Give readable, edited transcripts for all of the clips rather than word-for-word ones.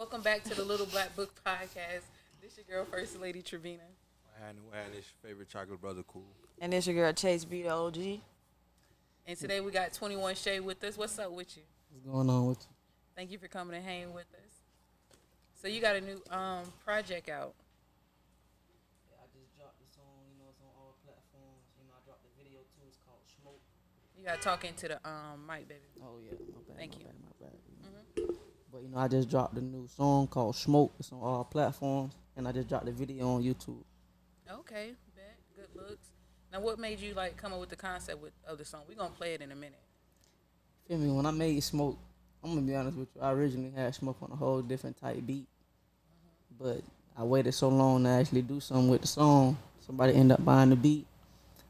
Welcome back to the Little Black Book Podcast. This your girl, First Lady Trevina. And it's your favorite chocolate brother, cool. And it's your girl Chase B the OG. And today we got 21 Shay with us. What's up with you? What's going on with you? Thank you for coming and hanging with us. So you got a new project out. Yeah, I just dropped the song, it's on all platforms. I dropped the video too, it's called Smoke. You got to talk into the mic, baby. Oh yeah, my bad. Thank you. My bad. But I just dropped a new song called Smoke. It's on all platforms, and I just dropped the video on YouTube. Okay, bet. Good looks. Now, what made you come up with the concept of the song? We're gonna play it in a minute. Feel me? When I made Smoke, I'm gonna be honest with you. I originally had Smoke on a whole different type beat, but I waited so long to actually do something with the song. Somebody ended up buying the beat.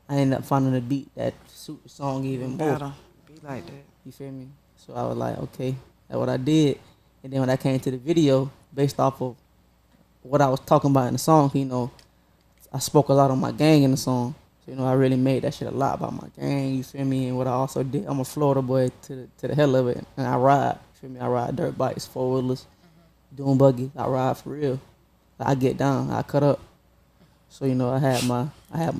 I ended up finding a beat that suit the song even more. Better be like that. You feel me? So I was like, okay, that's what I did. And then when I came to the video, based off of what I was talking about in the song, I spoke a lot on my gang in the song. So, I really made that shit a lot about my gang, you feel me? And what I also did, I'm a Florida boy to the hell of it. And I ride, you feel me? I ride dirt bikes, four-wheelers, doing buggy. I ride for real. I get down, I cut up. So, I had my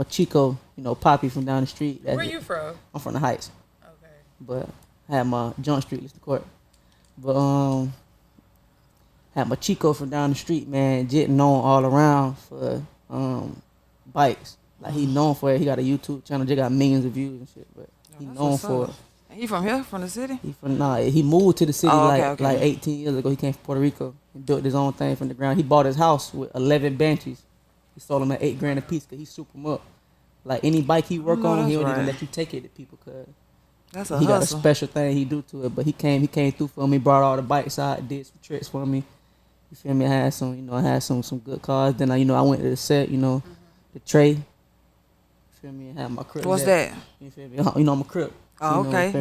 Chico, Poppy from down the street. Where you from? I'm from the Heights. Okay. But I had my Jump Street, the court. But had my Chico from down the street, man, jetting on all around for bikes. Like he known for it. He got a YouTube channel, just got millions of views and shit. But he known for it. He from here, from the city? He moved to the city okay. like 18 years ago. He came from Puerto Rico. He built his own thing from the ground. He bought his house with 11 benches. He sold them at $8,000 a piece because he super them up. Like any bike he work on, he don't even let you take it to people because that's a he hustle. got a special thing he do to it. But he came through for me, brought all the bikes out, did some tricks for me. You feel me? I had some good cars. Then I went to the set, the tray. You feel me? I had my crib. What's that? You feel me? I'm a crib. Oh, okay.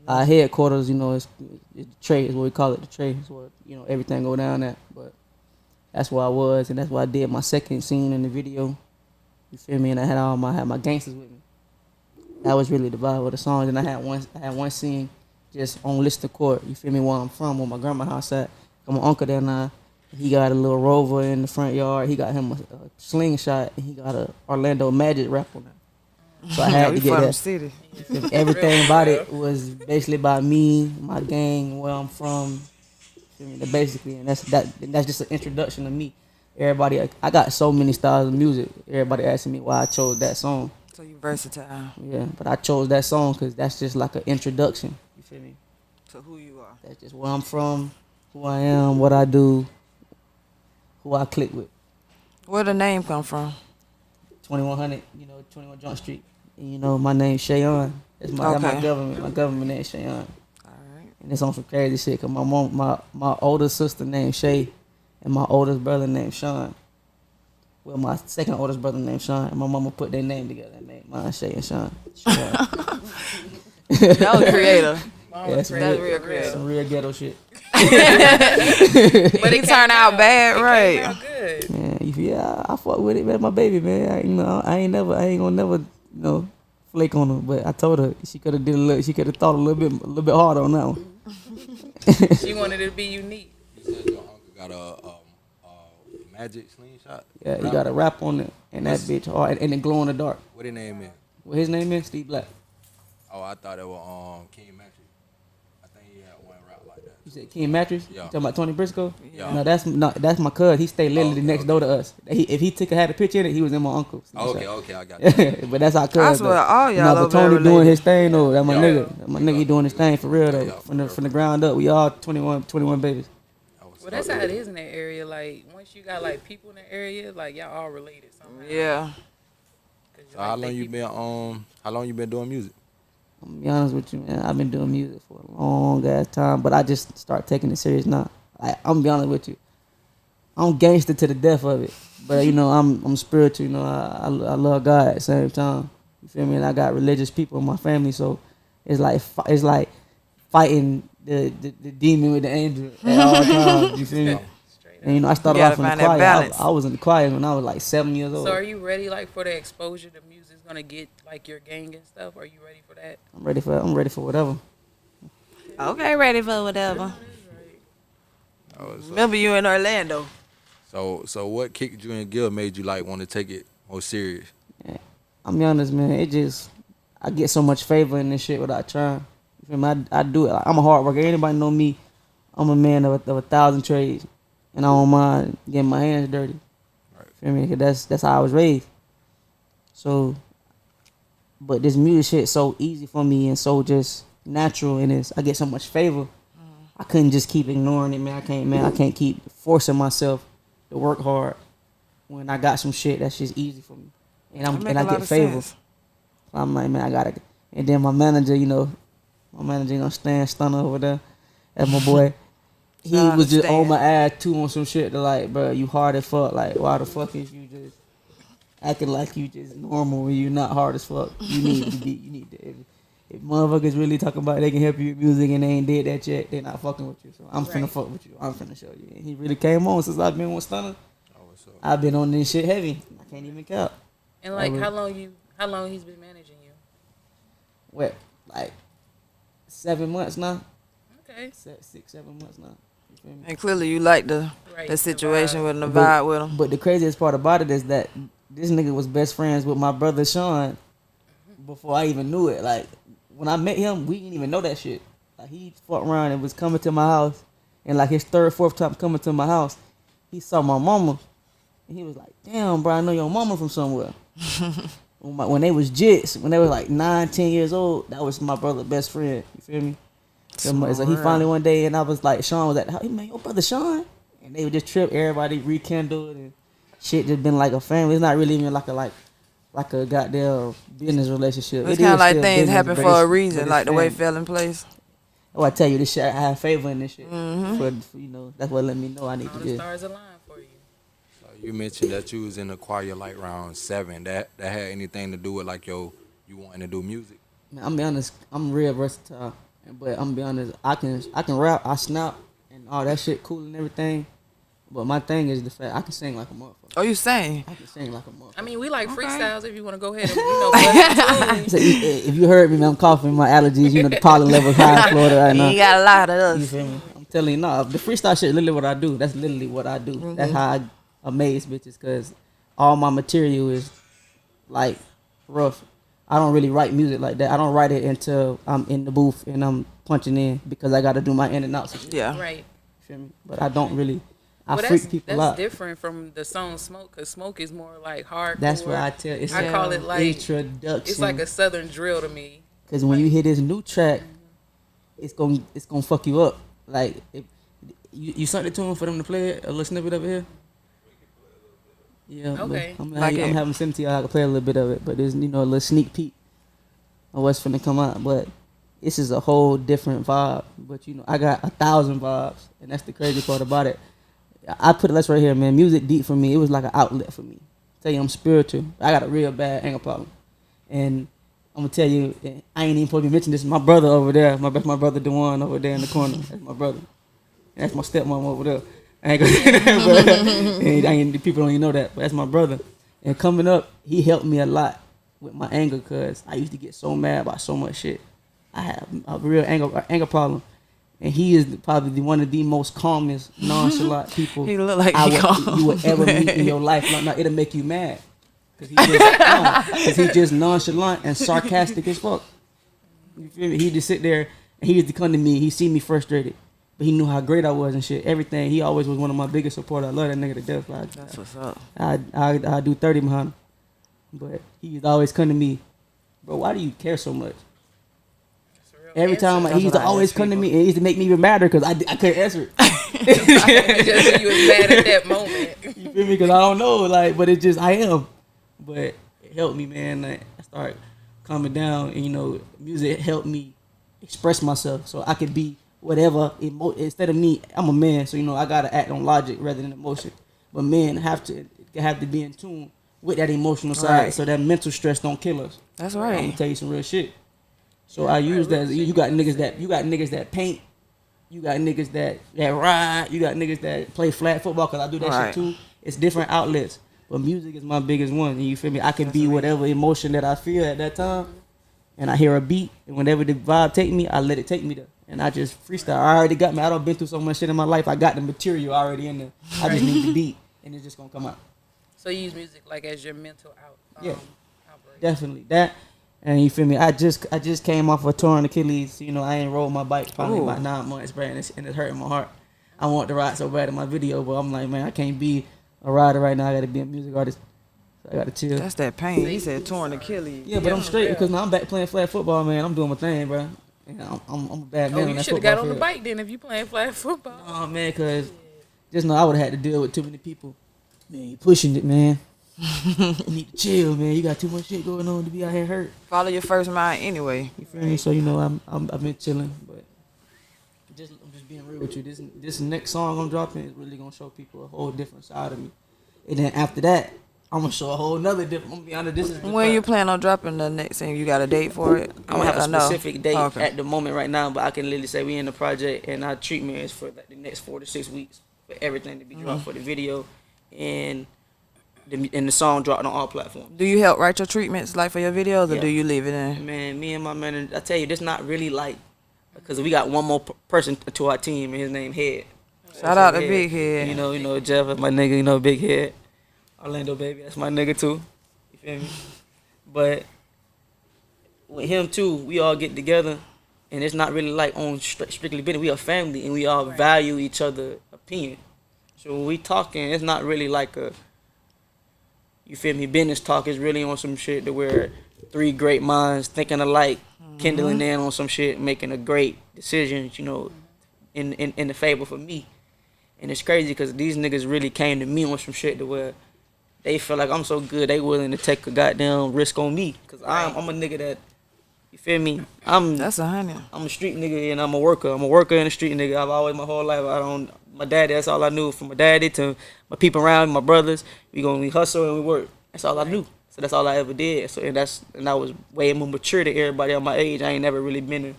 Our headquarters, it's the tray is what we call it. The tray is what everything go down at. But that's where I was, and that's why I did my second scene in the video. You feel me? And I had my gangsters with me. That was really the vibe of the song. And I had one scene just on Lister Court. You feel me? Where I'm from, where my grandma's house at. Got my uncle there now. He got a little Rover in the front yard. He got him a slingshot, and he got a Orlando Magic rap on that. So I had to get that. City. Everything about it was basically about me, my gang, where I'm from. Feel me? Basically, and that's just an introduction to me. Everybody, I got so many styles of music. Everybody asking me why I chose that song. So you versatile. Yeah, but I chose that song because that's just like an introduction. You feel me? To who you are. That's just where I'm from, who I am, what I do, who I click with. Where the name come from? 2100, 21 Jump Street. And, my name's Shayon. That's my government. My government name is Shayon. All right. And it's on some crazy shit because my older sister named Shay and my oldest brother named Sean. Well, my second oldest brother named Sean. And my mama put their name together and made mine Shay and Sean. That was creative. Yeah, that's real creative. Some real ghetto shit. But it turned out bad, right? It came out good. Man, yeah, I fuck with it, man. My baby, man. I ain't gonna never, flake on her. But I told her she could have she could have thought a little bit harder on that one. She wanted it to be unique. You said your uncle got a magic slingshot? Yeah, he got a rap on it, and that bitch hard, and it glow in the dark. What his name is? What his name is? Steve Black. Oh, I thought it was King Magic. I think he had one rap like that. You said King Mattress? Yeah. You talking about Tony Briscoe? Yeah. No, that's my cuz. He stayed literally next door to us. If he had a picture in it, he was in my uncle's. Okay, I got that. But that's our cuz. I swear, all y'all but over Tony there doing related. his thing though. That's my Yeah. nigga. That my nigga, he doing his thing for real though. Yeah, From the ground up, we all 21 babies. Well, that's how it is in that area. Like, once you got people in the area, y'all all related somehow. Yeah. So how long you been doing music? I'm gonna be honest with you, man. I've been doing music for a long ass time, but I just start taking it serious now. I'm gonna be honest with you. I'm gangster to the death of it, but I'm spiritual. I love God at the same time. You feel me? And I got religious people in my family, so it's like fighting the demon with the angel at all times. You feel me? And I started off in the choir. I was in the choir when I was like 7 years old. So are you ready for the exposure the music's gonna get your gang and stuff? Are you ready for that? I'm ready for whatever. Okay, ready for whatever. Oh, Remember you in Orlando. so what kicked you in gear made you like want to take it more serious? Yeah. I'm be honest, man. It just I get so much favor in this shit without trying. You feel me? I do it. I'm a hard worker. Anybody know me? I'm a man of 1,000 trades, and I don't mind getting my hands dirty. Right. Feel me? 'Cause that's how I was raised. So, but this music shit so easy for me and so just natural, and I get so much favor. I couldn't just keep ignoring it, man. I can't keep forcing myself to work hard when I got some shit that's just easy for me, and I get favor. So I'm like, man, I gotta. And then my manager, Stunner over there, that's my boy. He was just on my ass too on some shit to like, bro, you hard as fuck. Like, why the fuck is you just acting like you just normal when you not hard as fuck? You need to be. You need to. If motherfuckers really talking about they can help you with music and they ain't did that yet, they not fucking with you. So I'm finna fuck with you. I'm finna show you. And he really came on since I've been with Stunner. Oh, what's up? I've been on this shit heavy. I can't even count. And like, how long he's been managing you? What, like 7 months now? Okay. 6-7 months now. You feel me? And clearly you like the situation with the vibe with him. But the craziest part about it is that this nigga was best friends with my brother Sean before I even knew it. Like, when I met him, we didn't even know that shit. Like, he fucked around and was coming to my house, and like his 3rd, 4th time coming to my house, he saw my mama, and he was like, "Damn, bro, I know your mama from somewhere." When they was jits, when they were like 9, 10 years old, that was my brother's best friend. You feel me? So he finally one day, and I was like, Sean was at, "Hey man, your brother Sean," and they would just trip. Everybody rekindled and shit. Just been like a family. It's not really even like a goddamn business relationship. It's kind of like things happen for a reason, like the way it fell in place. Oh, I tell you, this shit, I have favor in this shit. For that's what let me know I need to All do. the stars align for you. So you mentioned that you was in the choir like around 7. That had anything to do with like you wanting to do music? Man, I'm be honest, I'm real versatile, but I'm be honest, I can rap, I snap, and all that shit cool and everything. But my thing is the fact I can sing like a motherfucker. Oh, you sing? I can sing like a motherfucker. I mean, we like freestyles if you want to go ahead and So, if you heard me, man, I'm coughing. My allergies, the pollen levels high in Florida right now. You got a lot of us. You feel me? I'm telling you, no, the freestyle shit is literally what I do. That's literally what I do. Mm-hmm. That's how I amaze bitches, because all my material is like rough. I don't really write music like that. I don't write it until I'm in the booth and I'm punching in, because I got to do my in and outs. Yeah. Right. You feel me? But I don't really. I freak people that's out. That's different from the song "Smoke," because "Smoke" is more like hardcore. That's what I tell. I call it like introduction. It's like a southern drill to me. Because when you hear this new track, it's gonna fuck you up. Like, if you sent it to them for them to play it, a little snippet of it here. Yeah. Okay. I'm having sent it to y'all. I can play a little bit of it, but there's a little sneak peek of what's finna come out. But this is a whole different vibe. But I got 1,000 vibes, and that's the crazy part about it. I put it right here, man. Music deep for me. It was like an outlet for me. I tell you, I'm spiritual. I got a real bad anger problem, and I'm gonna tell you, I ain't even supposed to mention this. My brother over there, my brother Antwaun over there in the corner. That's my brother. And that's my stepmom over there. I ain't gonna say that, but people don't even know that. But that's my brother. And coming up, he helped me a lot with my anger, because I used to get so mad about so much shit. I have a real anger problem. And he is probably one of the most calmest, nonchalant people He look like you would ever meet in your life. No, it'll make you mad. Because he just nonchalant and sarcastic as fuck. You feel me? He just sit there, and he used to come to me. He see me frustrated, but he knew how great I was and shit. Everything. He always was one of my biggest supporters. I love that nigga to death. Like, that's what's up. I do 30 behind him. But he used to always come to me, bro, why do you care so much? Every time he used to always come to me, and it used to make me even madder, because I couldn't answer it. Just so you was mad at that moment. You feel me? Because I don't know, but it just, I am. But it helped me, man. Like, I started calming down, and music helped me express myself, so I could be whatever. Instead of me, I'm a man, so I gotta act on logic rather than emotion. But men have to be in tune with that emotional side, so that mental stress don't kill us. That's right. I'm gonna tell you some real shit. So I use that. You got niggas that paint. You got niggas that ride. You got niggas that play flag football, because I do that shit too. It's different outlets, but music is my biggest one. And you feel me? I can be whatever emotion that I feel at that time, and I hear a beat, and whenever the vibe take me, I let it take me there. and I just freestyle. I already got me. I done been through so much shit in my life. I got the material already in there. I just need the beat, and it's just gonna come out. So you use music like as your mental Yeah. outbreak. Definitely that, and you feel me? I just came off a torn Achilles. You know, I ain't rode my bike probably about 9 months, bro, and it's hurting my heart. I want to ride so bad in my video, but I'm like, man, I can't be a rider right now. I gotta be a music artist. So I gotta chill. That's that pain. He said torn Achilles. Yeah, but I'm straight because now I'm back playing flag football, man. I'm doing my thing, bro. And I'm a bad man. Oh, on you that should have got football on the field. bike then if you playing flag football. Oh man, cause just know I would have had to deal with too many people. Man, you pushing it, man. You need to chill, man. You got too much shit going on to be out here hurt. Follow your first mind anyway. You feel me? So you know I've been chilling, but I'm just being real with you. This next song I'm dropping is really gonna show people a whole different side of me, and then after that I'm gonna show a whole nother different. I'm gonna be honest. This is When you plan on dropping the next thing? You got a date for it? I don't have a specific date Okay. at the moment right now, but I can literally say we in the project and our treatment is for like the next 4 to 6 weeks for everything to be dropped for the video and the song dropped on all platforms. Do you help write your treatments like for your videos, or Yeah. do you leave it in? Man, me and my man, I tell you, this not really like because we got one more person to our team and his name Head. Shout out to Big Head. You know Jeff, my nigga. You know Big Head. Orlando baby, that's my nigga too. You feel me? But with him too, we all get together, and it's not really like on strictly business. We a family, and we all value each other' opinion. So when we talking, it's not really like a, you feel me, business talk. It's really on some shit to where 3 great minds thinking alike, kindling in on some shit, making a great decision. You know, in the favor for me. And it's crazy because these niggas really came to me on some shit to where they feel like I'm so good, they willing to take a goddamn risk on me. Cause I'm a nigga that, you feel me? That's 100. I'm a street nigga and I'm a worker. I'm a worker and a street nigga. I've always, my whole life, my daddy, that's all I knew. From my daddy to my people around me, my brothers, we hustle and we work. That's all I knew. So that's all I ever did. So and I was way more mature than everybody on my age. I ain't never really been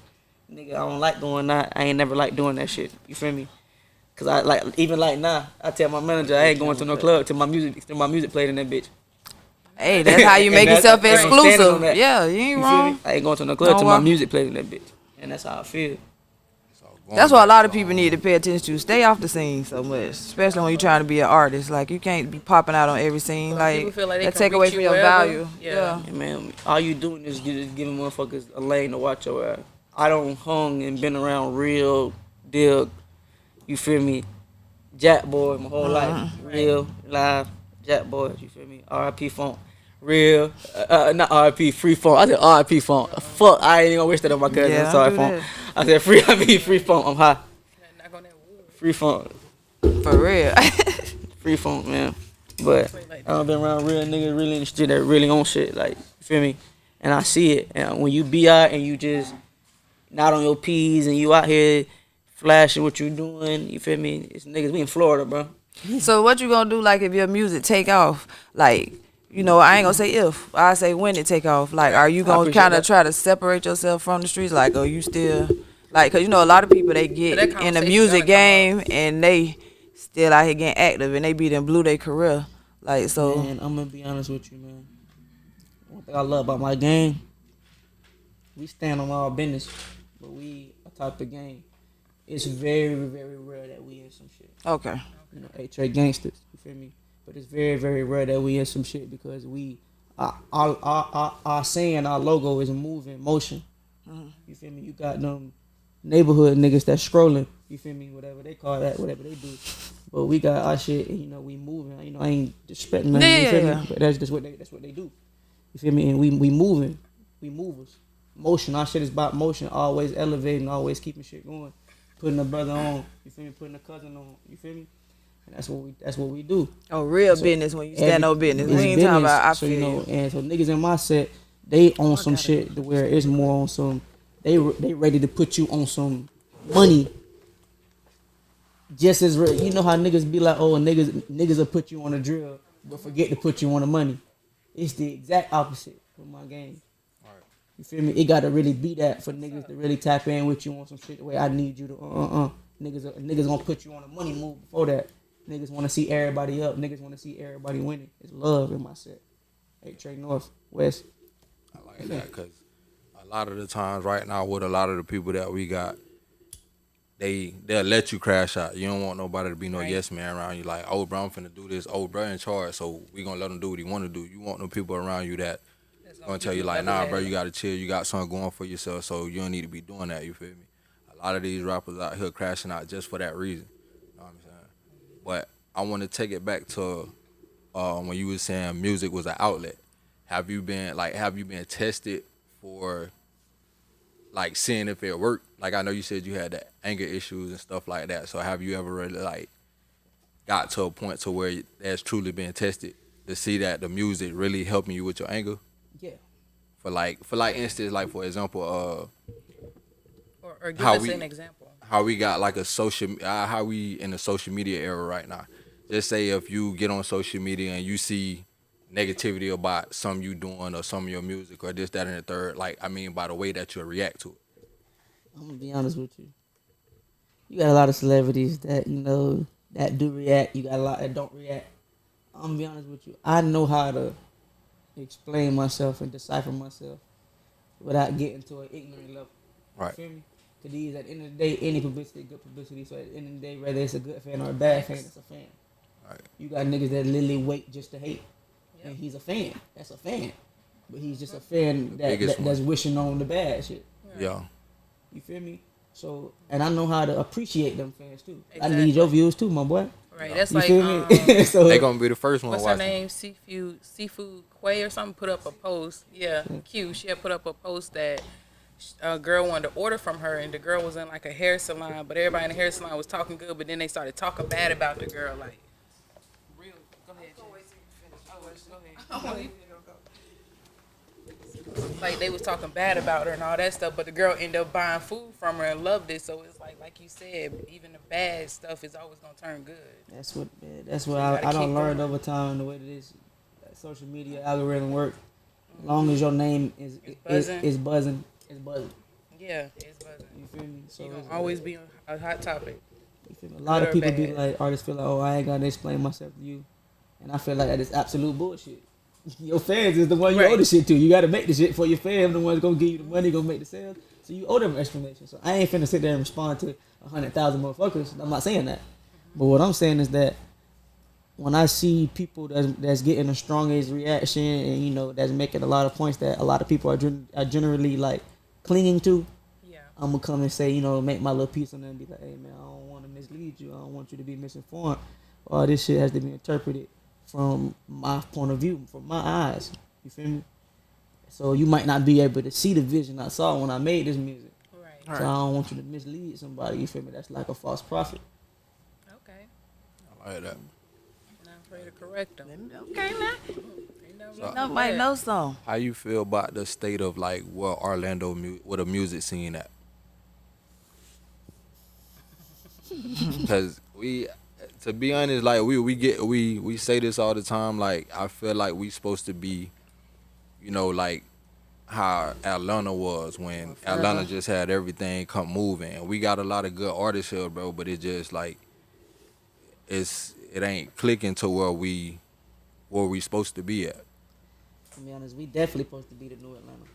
a nigga. I don't like doing that. I ain't never like doing that shit. You feel me? Cause I like even like now, I tell my manager I ain't going to no club till my music played in that bitch. Hey, that's how you make yourself exclusive. Yeah, you ain't You feel wrong. me? I ain't going to no club Don't till my walk. music played in that bitch, and that's how I feel. That's what a lot of people need to pay attention to. Stay off the scene so much, especially when you're trying to be an artist. Like you can't be popping out on every scene. People Like feel like they that can take away reach from you your wherever. value. Yeah. Yeah, man, all you doing is you just giving motherfuckers a lane to watch your ass. I don't hung and been around real deal. You feel me? Jack boy my whole life. Real, live, Jack boy, you feel me? R.I.P. Funk. Real, not R.I.P. Free Funk. I said R.I.P. Funk. Fuck, I ain't even gonna wish that on my cousin. Yeah, I'm sorry, do Funk. that. I said free, I mean Free Funk. I'm high. Knock on that wood. Free Funk. For real. Free Funk, man. But I've been around real niggas really in the street that really on shit, like, you feel me? And I see it. And when you be out and you just not on your P's and you out here flashing what you doing, you feel me? It's niggas, we in Florida, bro. So what you gonna do like if your music take off? Like, you know, I ain't gonna say if, I say when it take off. Like, are you gonna appreciate kind of that. try to separate yourself from the streets? Like, are you still, like, cause you know a lot of people they get that in the conversation music gotta come game and they still out here getting active and they be done blew their career. Like, so Man, I'm gonna be honest with you, man. One thing I love about my game, we stand on our business, but we a type of game. It's very, very rare that we in some shit. okay. You know, A-Trade gangsters, you feel me? But it's very, very rare that we in some shit because our saying, our logo is moving, motion. You feel me? You got them neighborhood niggas that scrolling, you feel me? Whatever they call that, whatever they do. But we got our shit, and you know, we moving. You know, I ain't disrespecting nothing, you feel Yeah. me? But that's what they do. You feel me? And we moving, we movers. Motion, our shit is about motion, always elevating, always keeping shit going. Putting a brother on, you feel me? Putting a cousin on, you feel me? And that's what we do. Oh, real So business when you stand on business. We It's ain't talking business, about I so feel you know, and so niggas in my set, they on some shit to where it's more on some, they ready to put you on some money. Just as you know how niggas be like, oh niggas will put you on a drill, but forget to put you on the money. It's the exact opposite with my game. You feel me? It gotta really be that for niggas to really tap in with you on some shit the way I need you to Niggas gonna put you on a money move before that. Niggas wanna see everybody up. Niggas wanna see everybody winning. It's love in my set. Hey, Trey North, West. I like that because a lot of the times right now with a lot of the people that we got, they'll let you crash out. You don't want nobody to be no Right. yes man around you. Like, oh, bro, I'm finna do this. Oh, bro, in charge, so we gonna let him do what he want to do. You want no people around you that That's gonna keep tell you like, level nah, bro, headed. you gotta chill. You got something going for yourself, so you don't need to be doing that. You feel me? A lot of these rappers out here crashing out just for that reason. You know what I'm saying? But I want to take it back to when you was saying music was an outlet. Have you been tested for like seeing if it worked? Like, I know you said you had the anger issues and stuff like that. So have you ever really like got to a point to where that's truly been tested to see that the music really helping you with your anger? Yeah. For instance, like for example, Or give how us we- an example. how we got like how we in the social media era right now. Just say if you get on social media and you see negativity about something you doing or some of your music or this, that, and the third, like, I mean, by the way that you react to it. I'm gonna be honest with you. You got a lot of celebrities that that do react. You got a lot that don't react. I'm gonna be honest with you. I know how to explain myself and decipher myself without getting to an ignorant level. Right. You feel me? Because these, at the end of the day, any publicity is good publicity. So at the end of the day, whether it's a good fan or a bad fan, it's a fan. Right. You got niggas that literally wait just to hate. Yep. And he's a fan. That's a fan. But he's just a fan biggest that's wishing on the bad shit. Yeah. You feel me? So, and I know how to appreciate them fans too. I Exactly. need your views too, my boy. Right. That's You like feel me? So They gonna be the first one what's her watching. name? Seafood Quay or something put up a post. Yeah, Q. She had put up a post that a girl wanted to order from her, and the girl was in like a hair salon, but everybody in the hair salon was talking good, but then they started talking bad about the girl. Like, real. Go ahead. Go ahead. Like they was talking bad about her and all that stuff, but the girl ended up buying food from her and loved it. So it's like you said, even the bad stuff is always gonna turn good. that's what you I gotta don't keep learn going. over time the way that social media algorithm work. As long as your name is buzzing, it's buzzing. Yeah, it's buzzing. You feel me? So You're it's- gonna always be a hot topic. you feel me? A lot good of or people be bad. like, artists feel like, oh, I ain't gotta explain myself to you, and I feel like that is absolute bullshit. Your fans is the one you owe Right. the shit to. You gotta make the shit for your fans. The ones gonna give you the money, gonna make the sales. So you owe them an explanation. So I ain't finna sit there and respond to 100,000 motherfuckers. I'm not saying that. But what I'm saying is that when I see people that's getting the strongest reaction and that's making a lot of points that a lot of people are generally like clinging to, Yeah. I'm gonna come and say, make my little piece on them and be like, hey man, I don't want to mislead you. I don't want you to be misinformed. All this shit has to be interpreted from my point of view, from my eyes. You feel me? So you might not be able to see the vision I saw when I made this music. Right. So I don't want you to mislead somebody. You feel me? That's like a false prophet. Okay. I like that. Not afraid to correct them. Okay, now. Ain't nothing So- wrong No, with might that. know some. How you feel about the state of like where Orlando where the music scene at? Because to be honest, like we say this all the time. Like, I feel like we supposed to be, like how Atlanta was when Atlanta just had everything come moving. And we got a lot of good artists here, bro. But it just like it ain't clicking to where we supposed to be at. To be honest, we definitely supposed to be the new Atlanta.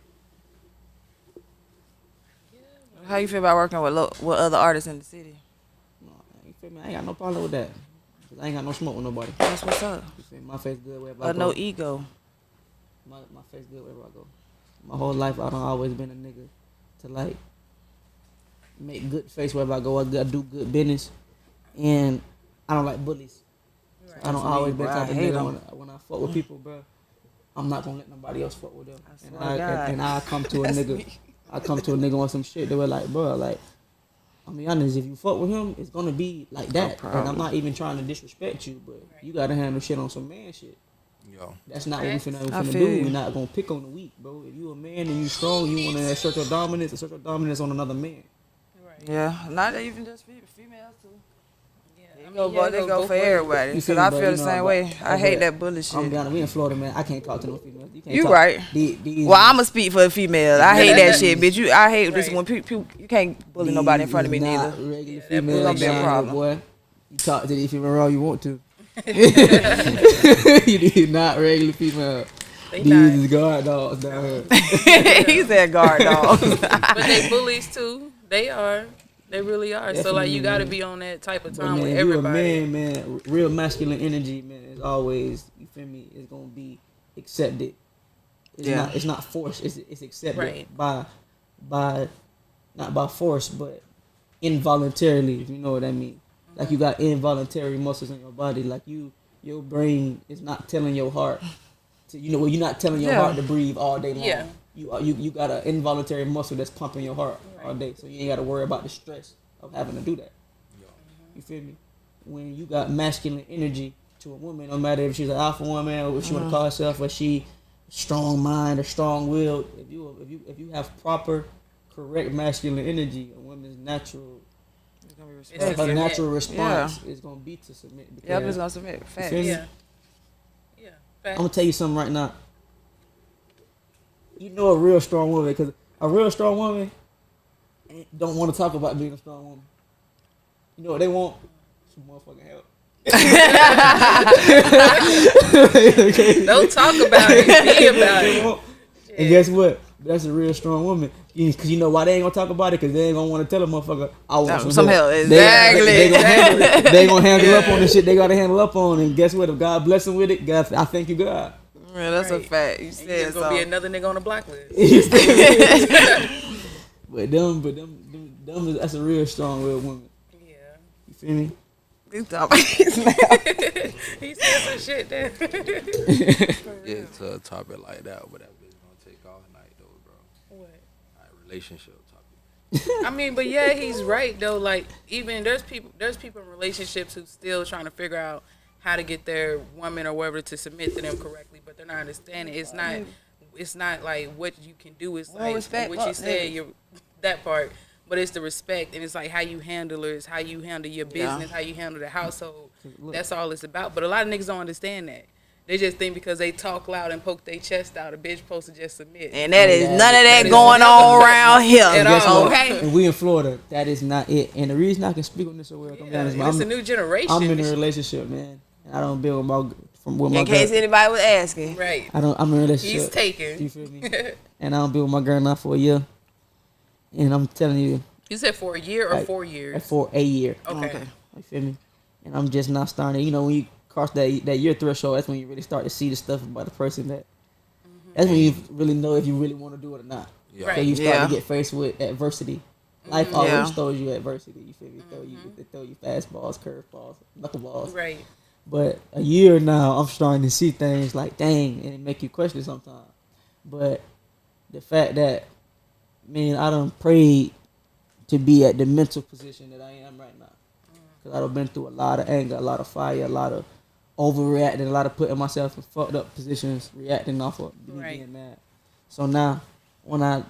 How you feel about working with other artists in the city? No, you feel me? I ain't got no problem with that. 'Cause I ain't got no smoke with nobody. That's what's up. You feel me? My face good wherever I Or go. no ego. My face good wherever I go. My whole life I done always been a nigga to like make good face wherever I go. I do good business, and I don't like bullies. Right. I don't That's me, always bro. been type I of hate nigga 'em. when I fuck with people, bro. I'm not gonna let nobody else fuck with them. I And swear to God. and I come to a That's nigga. me. I come to a nigga on some shit. They were like, bro, like, I mean, honest, if you fuck with him, it's gonna be like that. And I'm problem. not even trying to disrespect you, but you gotta handle shit on some man shit. Yo, That's not what we I finna feel do. you. We're not gonna pick on the weak, bro. If you a man and you strong, you wanna assert your dominance on another man. Right. Yeah, not even just females too. Yeah. They go for everybody. You Because feel me, I but feel you the know, same but- way. I but hate that bullshit. I'm be honest, we in Florida, man. I can't talk to no females. Can't You talk. right. These- Well, I'ma speak for the females. I hate that shit, bitch. I hate this Right. when people you can't bully nobody in front of me these neither. not regular Yeah, that females gonna be a down here, problem. boy. You talk to these females all you want to. These not regular females. They These not, is guard dogs down here. He said guard dogs. but they bullies too. They are. They really are. So like, Definitely, you got to man. be on that type of But time man, with if you a everybody. man, real masculine energy, man, is always, you feel me, is gonna be accepted. Yeah. It's not forced. It's accepted Right. by not by force, but involuntarily, if you know what I mean. Like you got involuntary muscles in your body. Like your brain is not telling your heart to, you're not telling your Yeah. heart to breathe all day long. Yeah. You got an involuntary muscle that's pumping your heart all day, so you ain't got to worry about the stress of having to do that. You feel me? When you got masculine energy to a woman, no matter if she's an alpha woman or if she want to call herself, or she strong mind or strong willed, if you have proper, correct masculine energy, a woman's natural It's to her submit. natural response is gonna be to submit. Yep, because- it's gonna submit. Facts. feel me? Yeah. Yeah. I'm gonna tell you something right now. You know a real strong woman, because a real strong woman don't want to talk about being a strong woman. You know what they want? Some motherfucking help. Don't talk about it. Be about They it. want- And guess what? That's a real strong woman. Because you know why they ain't gonna talk about it? Because they ain't gonna want to tell a motherfucker, I want Some help. They Exactly. gonna handle it. They gonna handle up on the shit they gotta handle up on. And guess what? If God bless them with it, God, I thank you, God. Yeah, that's a Right. fact. You And said There's gonna so. be another nigga on the block list. But them, that's a real strong, real woman. Yeah. You feel me? He talking- He said some shit there. Get to a topic like that, but that bitch gonna take all night though, bro. What? Like relationship topic. I mean, but yeah, he's right though. Like, even there's people in relationships who still trying to figure out how to get their woman or whatever to submit to them correctly, but they're not understanding. It's not like what you can do. It's Well, like respect, what you fuck said. niggas. You're that part. But it's the respect, and it's like how you handle her, it's how you handle your business, how you handle the household. That's all it's about. But a lot of niggas don't understand that. They just think because they talk loud and poke their chest out, a bitch supposed to just submit. And that is none of that That is going never on done around here. at Guess all. what? Okay. And we in Florida, that is not it. And the reason I can speak on this so well, Yeah, it's a new generation. I'm in a relationship, man. And I don't build with my In case girl. anybody was asking. Right. I'm in a relationship. He's taken. You feel me? And I don't be with my girl now for a year. And I'm telling you, You said for a year or Like, 4 years? for a year. Okay. You feel me? And I'm just not starting. You know, when you cross that year threshold, that's when you really start to see the stuff about the person that. That's when you really know if you really want to do it or not. Yeah. Right. So you start Yeah. to get faced with adversity. Life always Yeah. throws you adversity. You feel me? They throw you fastballs, curveballs, knuckleballs. Right. But a year now, I'm starting to see things like, dang, and it make you question sometimes. But the fact that, man, I done prayed to be at the mental position that I am right now. Because I've been through a lot of anger, a lot of fire, a lot of overreacting, a lot of putting myself in fucked up positions, reacting off of me Right. being mad. So now, when I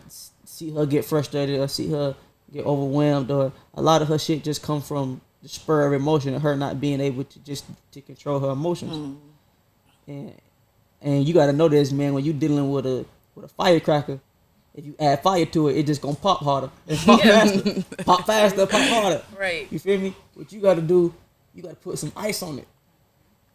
see her get frustrated or see her get overwhelmed, or a lot of her shit just come from the spur of emotion and her not being able to control her emotions. And you got to know this, man, when you dealing with a firecracker, if you add fire to it, it just gonna pop harder. And pop faster. Pop faster, pop harder. Right. You feel me? What you gotta do, you gotta put some ice on it.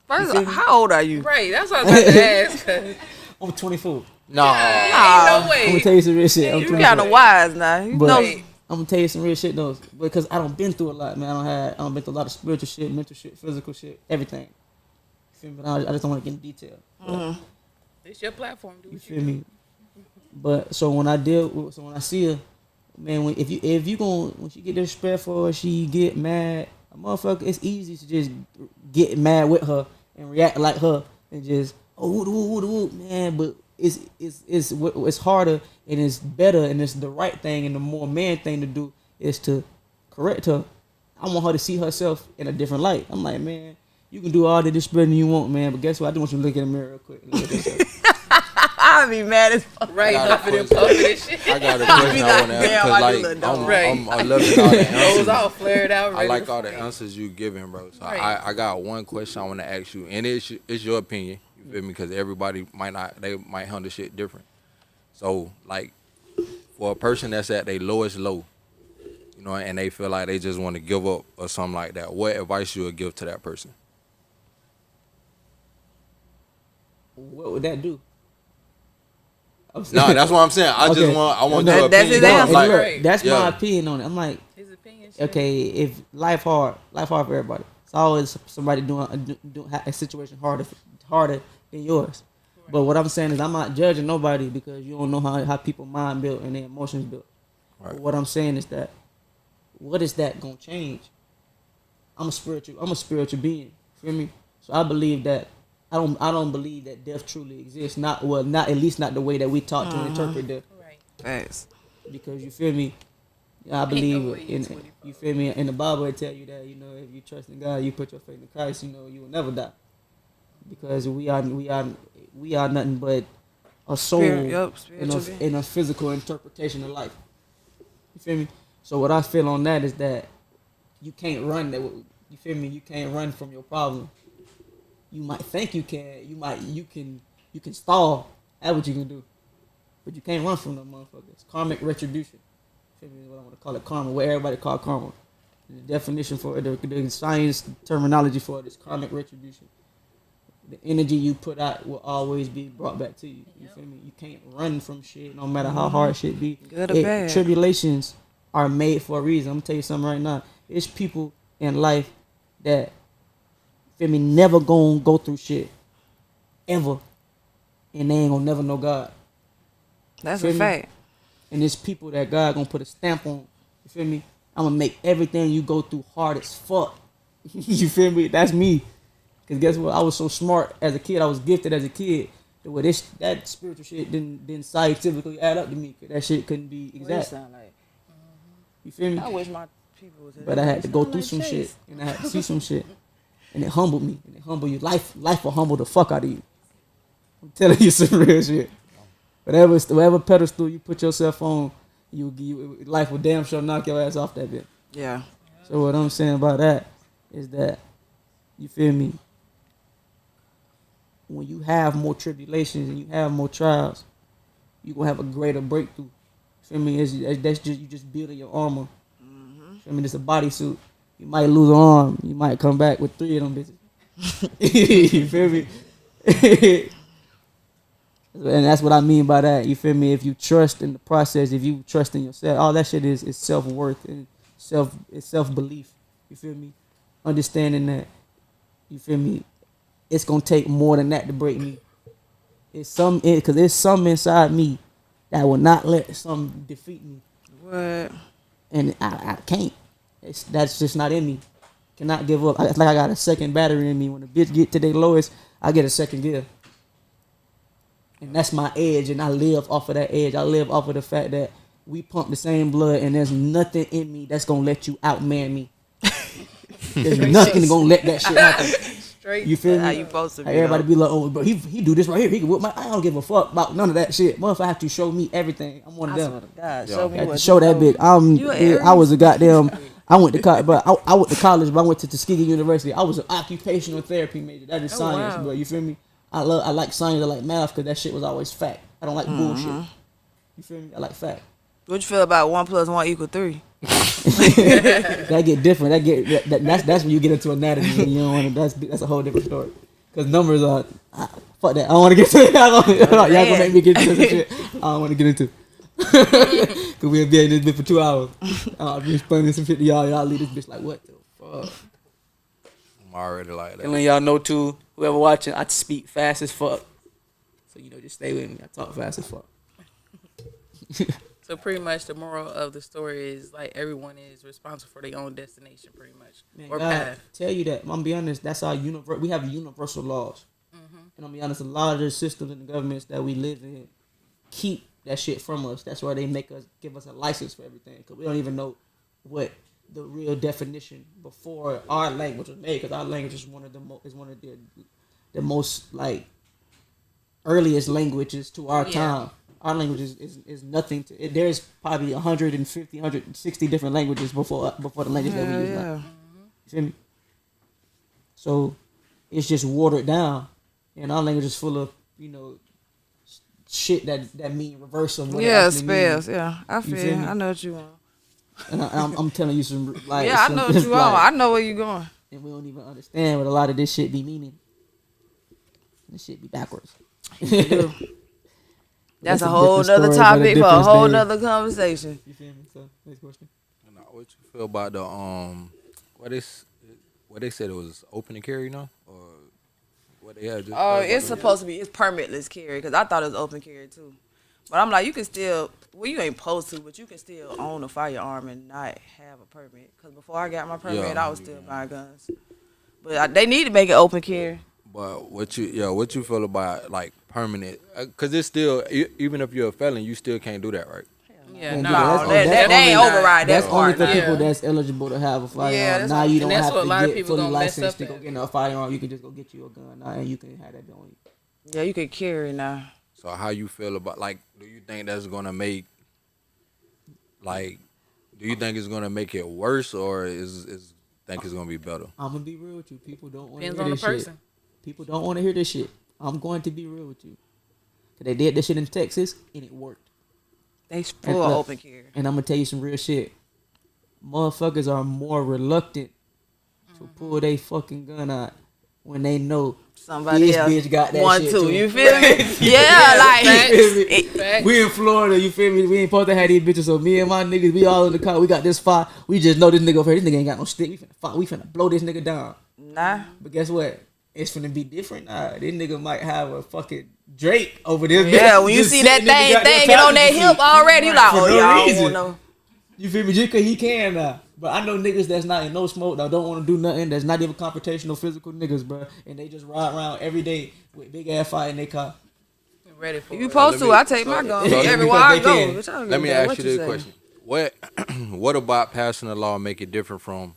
First of all, how old are you? Right. That's what I was about to ask. 'Cause I'm 24. Nah. ain't no I'm gonna way. tell you some real shit. I'm You 24. kind of wise now. You But know, Right. I'm gonna tell you some real shit though, because I don't been through a lot, man. I don't been through a lot of spiritual shit, mental shit, physical shit, everything. You feel me? But I just don't want to get in detail. But, It's your platform. Do you what feel me? But so when I see her, man, when she get disrespectful or she get mad, a motherfucker, it's easy to just get mad with her and react like her and just woo, man. But it's harder and it's better and it's the right thing and the more man thing to do is to correct her. I want her to see herself in a different light. I'm like, man, you can do all the disrespecting you want, man, but guess what? I just want you to look in the mirror real quick. And look at yourself. I'd be mad as fuck. Right. I got a Huffing and question. puffing and shit. I got a question I want to ask Damn, I do because look like dumb. Right. I'm loving all the Nose answers. all flared out. I ready like to all the fight. answers you giving, bro. So Right. I got one question I want to ask you, and it's your opinion. You feel me? Because everybody might handle shit different. So like, for a person that's at their lowest low, you know, and they feel like they just want to give up or something like that, what advice you would give to that person? What would that do? No, that's what I'm saying. I Okay. want No, your that's his opinion. answer. Like, Look, that's yeah. my opinion on it. I'm like, His opinion. Shit. Okay, if life hard for everybody. It's always somebody doing a situation harder than yours. Right. But what I'm saying is I'm not judging nobody because you don't know how people mind built and their emotions built. Right. But what I'm saying is that what is that gonna change? I'm a spiritual being. Feel me? So I believe that I don't believe that death truly exists. Not at least not the way that we taught to interpret death. Right. Thanks. Because you feel me? I believe you feel me? In the Bible it tell you that, you know, if you trust in God, you put your faith in Christ, you know, you will never die. Because we are nothing but a soul in a physical interpretation of life. You feel me? So what I feel on that is that you can't run that. You feel me? You can't run from your problem. You might think you can. You can stall. That's what you can do. But you can't run from them motherfuckers. Karmic retribution. Feel me? What I want to call it, karma. What everybody call karma. The definition for it, the science terminology for it is karmic retribution. The energy you put out will always be brought back to you. You feel me? You can't run from shit, no matter how hard shit be. Good or bad. Tribulations are made for a reason. I'm gonna tell you something right now. It's people in life that, feel me, never gonna go through shit ever, and they ain't gonna never know God. That's a fact. And it's people that God gonna put a stamp on. You feel me? I'm gonna make everything you go through hard as fuck. You feel me? That's me. Cause guess what? I was so smart as a kid. I was gifted as a kid. That spiritual shit didn't scientifically add up to me. Cause that shit couldn't be exact. What it sound like? You feel me? I wish my people was. But I had to go through some shit, and I had to see some shit, and it humbled me. And it humbled you. Life will humble the fuck out of you. I'm telling you some real shit. Whatever pedestal you put yourself on, life will damn sure knock your ass off that bit. Yeah. So what I'm saying about that is that, you feel me? When you have more tribulations and you have more trials, you gonna have a greater breakthrough. Feel me? That's just you just building your armor. Mm-hmm. Feel me? It's a bodysuit. You might lose an arm. You might come back with 3 of them bitches. You feel me? And that's what I mean by that. You feel me? If you trust in the process, if you trust in yourself, all that shit is self-worth and self-belief. You feel me? Understanding that, you feel me, it's gonna take more than that to break me. Because there's some inside me that will not let some defeat me. What? And I can't. That's just not in me. Cannot give up. It's like I got a second battery in me. When the bitch get to their lowest, I get a second gear. And that's my edge, and I live off of that edge. I live off of the fact that we pump the same blood, and there's nothing in me that's gonna let you outman me. There's nothing gonna let that shit happen. Straight. You feel me? How you supposed to be? Everybody be like, oh, but he do this right here. He can whip my. I don't give a fuck about none of that shit. Motherfucker have to show me everything. I'm one of them. I swear to God, show me what. Show that bitch. I was a goddamn. I went to college, but I went to college. But I went to Tuskegee University. I was an occupational therapy major. That is science, wow. bro. You feel me? I like science. I like math because that shit was always fact. I don't like bullshit. You feel me? I like fact. What you feel about 1 + 1 = 3? That get different. That's when you get into anatomy. And you don't want to. That's a whole different story. Because numbers are fuck that. I don't want to get to it. Y'all gonna make me get into this shit. I don't want to get into. Cause we'll be in this bitch for 2 hours. I'll be explaining some shit to y'all. Y'all leave this bitch like, what the fuck? I'm already like that. And letting y'all know too, whoever watching, I speak fast as fuck. So just stay with me. I talk fast as fuck. So pretty much the moral of the story is like everyone is responsible for their own destination, pretty much, Man, or God path. Tell you that. I'm gonna be honest. That's our we have universal laws. Mm-hmm. And I'm gonna be honest. A lot of the systems and the governments that we live in keep that shit from us. That's why they give us a license for everything, because we don't even know what the real definition before our language was made. Because our language is one of the most like earliest languages to our time. Our language is nothing to it. There's probably 150, 160 different languages before the language that we use now. You feel me? So it's just watered down, and our language is full of shit that mean reverse of what it actually spells. means. Yeah, I feel. I know what you want. And I'm telling you some like I know what you want. I know where you going. And we don't even understand what a lot of this shit be meaning. This shit be backwards. That's a whole nother topic for a whole nother conversation. You feel me? So, next question. what you feel about the what is what they said it was open to carry now, or what they had? Just Oh, heard about it's supposed to be. It's permitless carry because I thought it was open carry too. But I'm like, you can still. Well, you ain't supposed to, but you can still own a firearm and not have a permit. Because before I got my permit, Yeah, I was still buying guns. But they need to make it open carry. But what you feel about like permanent? Cause it's still even if you're a felon, you still can't do that, right? Yeah, And no, No, that's they ain't only- override that That's only part. for now. people Yeah. that's eligible to have a firearm. that's Now all- you and don't that's have what a lot to of get people fully gonna mess licensed up to go at. get a firearm. You can just go get you a gun now, and you can have that on you. Yeah, you can carry now. So how you feel about like? Do you think that's gonna make like? Do you think it's gonna make it worse, or is think it's gonna be better? I'm gonna be real with you. People don't want to Depends hear on the this shit. person. People don't want to hear this shit. I'm going to be real with you. Cause they did this shit in Texas and it worked. They full look, open carry. And I'm gonna tell you some real shit. Motherfuckers are more reluctant to pull their fucking gun out when they know Somebody this else bitch got that one shit too. too. You feel me? Yeah, like Facts. we in Florida, you feel me? We ain't supposed to have these bitches. So me and my niggas, we all in the car. We got this fire. We just know this nigga over here. This nigga ain't got no stick. We finna fight. We finna blow this nigga down. nah. But guess what? It's finna be different. This nigga might have a fucking Drake over this bitch. Yeah, when you Just see that sitting in the thing goddamn thanging on that passenger hip seat. already, you like, For oh no yeah, I don't reason. want no. You feel me? Just cause he can now. But I know niggas that's not in no smoke, that don't want to do nothing, that's not even confrontational physical niggas, bro. And they just ride around every day with big ass fire in their car. Ready for If you it. supposed let to, me- I take my so- gun so everywhere I because go. they can. Bitch, I don't Let give me a damn ask what you this say. question: what about passing a law make it different from?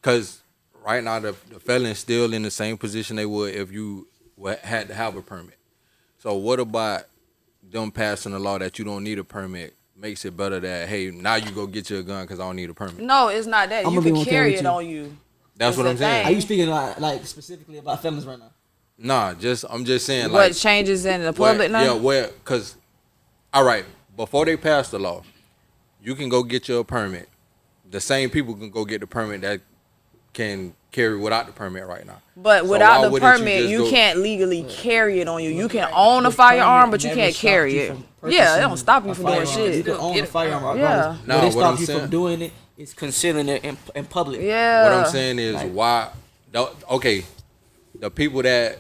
Because right now the felon's still in the same position they would if you had to have a permit. So what about them passing a law that you don't need a permit makes it better that hey now you go get your gun because I don't need a permit? No, it's not that. I'ma You be can 110 carry with it you. on you. That's what It's I'm a saying. thing. Are you speaking like specifically about felons right now? Nah, I'm just saying What like changes in the public now? yeah, cause all right, before they pass the law, you can go get your permit. The same people can go get the permit that can carry without the permit right now. But So without why the wouldn't permit, just you go- can't legally carry it on you. You can own a The firearm, permit but you never can't stopped carry you it. from Yeah, it don't purchasing stop you a from doing firearm. You shit. can own a firearm Yeah. regardless. Nah, What it what stops I'm you saying- from doing it is concealing it in public. Yeah. What I'm saying is Like- why okay, the people that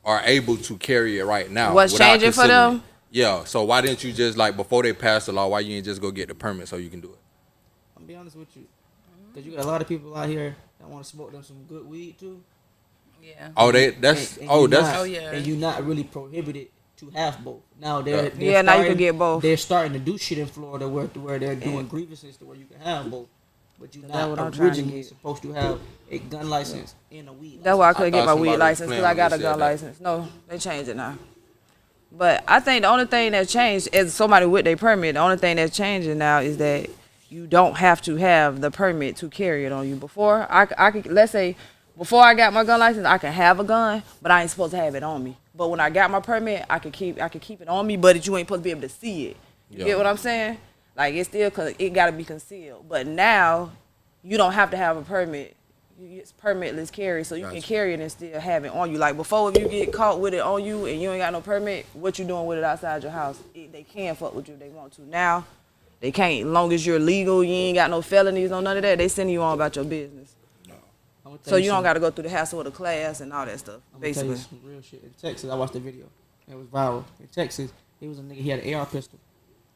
are able to carry it right now. What's without changing for concealing them? it. Yeah. So why didn't you just like before they passed the law? Why you ain't just go get the permit so you can do it? I'm gonna be honest with you, because you got a lot of people out here that want to smoke them some good weed too. Yeah. Oh, that's And oh you that's not, Oh, yeah. and you're not really prohibited to have both. Now Yeah. Yeah, now you can get both. They're starting to do shit in Florida where they're doing grievances to where you can have both, but you're That's not what I'm trying to originally get. supposed to have a gun license and a weed. That's why I license. couldn't I get my thought weed somebody was license because I playing got a when they gun said that. license. No, they changed it now. But I think the only thing that changed is somebody with their permit. The only thing that's changing now is that you don't have to have the permit to carry it on you. Before I could, let's say, before I got my gun license, I could have a gun, but I ain't supposed to have it on me. But when I got my permit, I could keep it on me, but you ain't supposed to be able to see it. You Yeah. get what I'm saying? Like it's still, cause it gotta be concealed. But now, you don't have to have a permit. It's permitless carry, so you can Gotcha. carry it and still have it on you. Like before, if you get caught with it on you and you ain't got no permit, what you doing with it outside your house? They can fuck with you if they want to. Now, they can't. As long as you're legal, you ain't got no felonies, no none of that. They sending you on about your business. I'm gonna tell So you don't some- got to go through the hassle of the class and all that stuff. I'm gonna tell you Basically, some real shit. In Texas, I watched the video. It was viral. In Texas, there was a nigga. He had an AR pistol,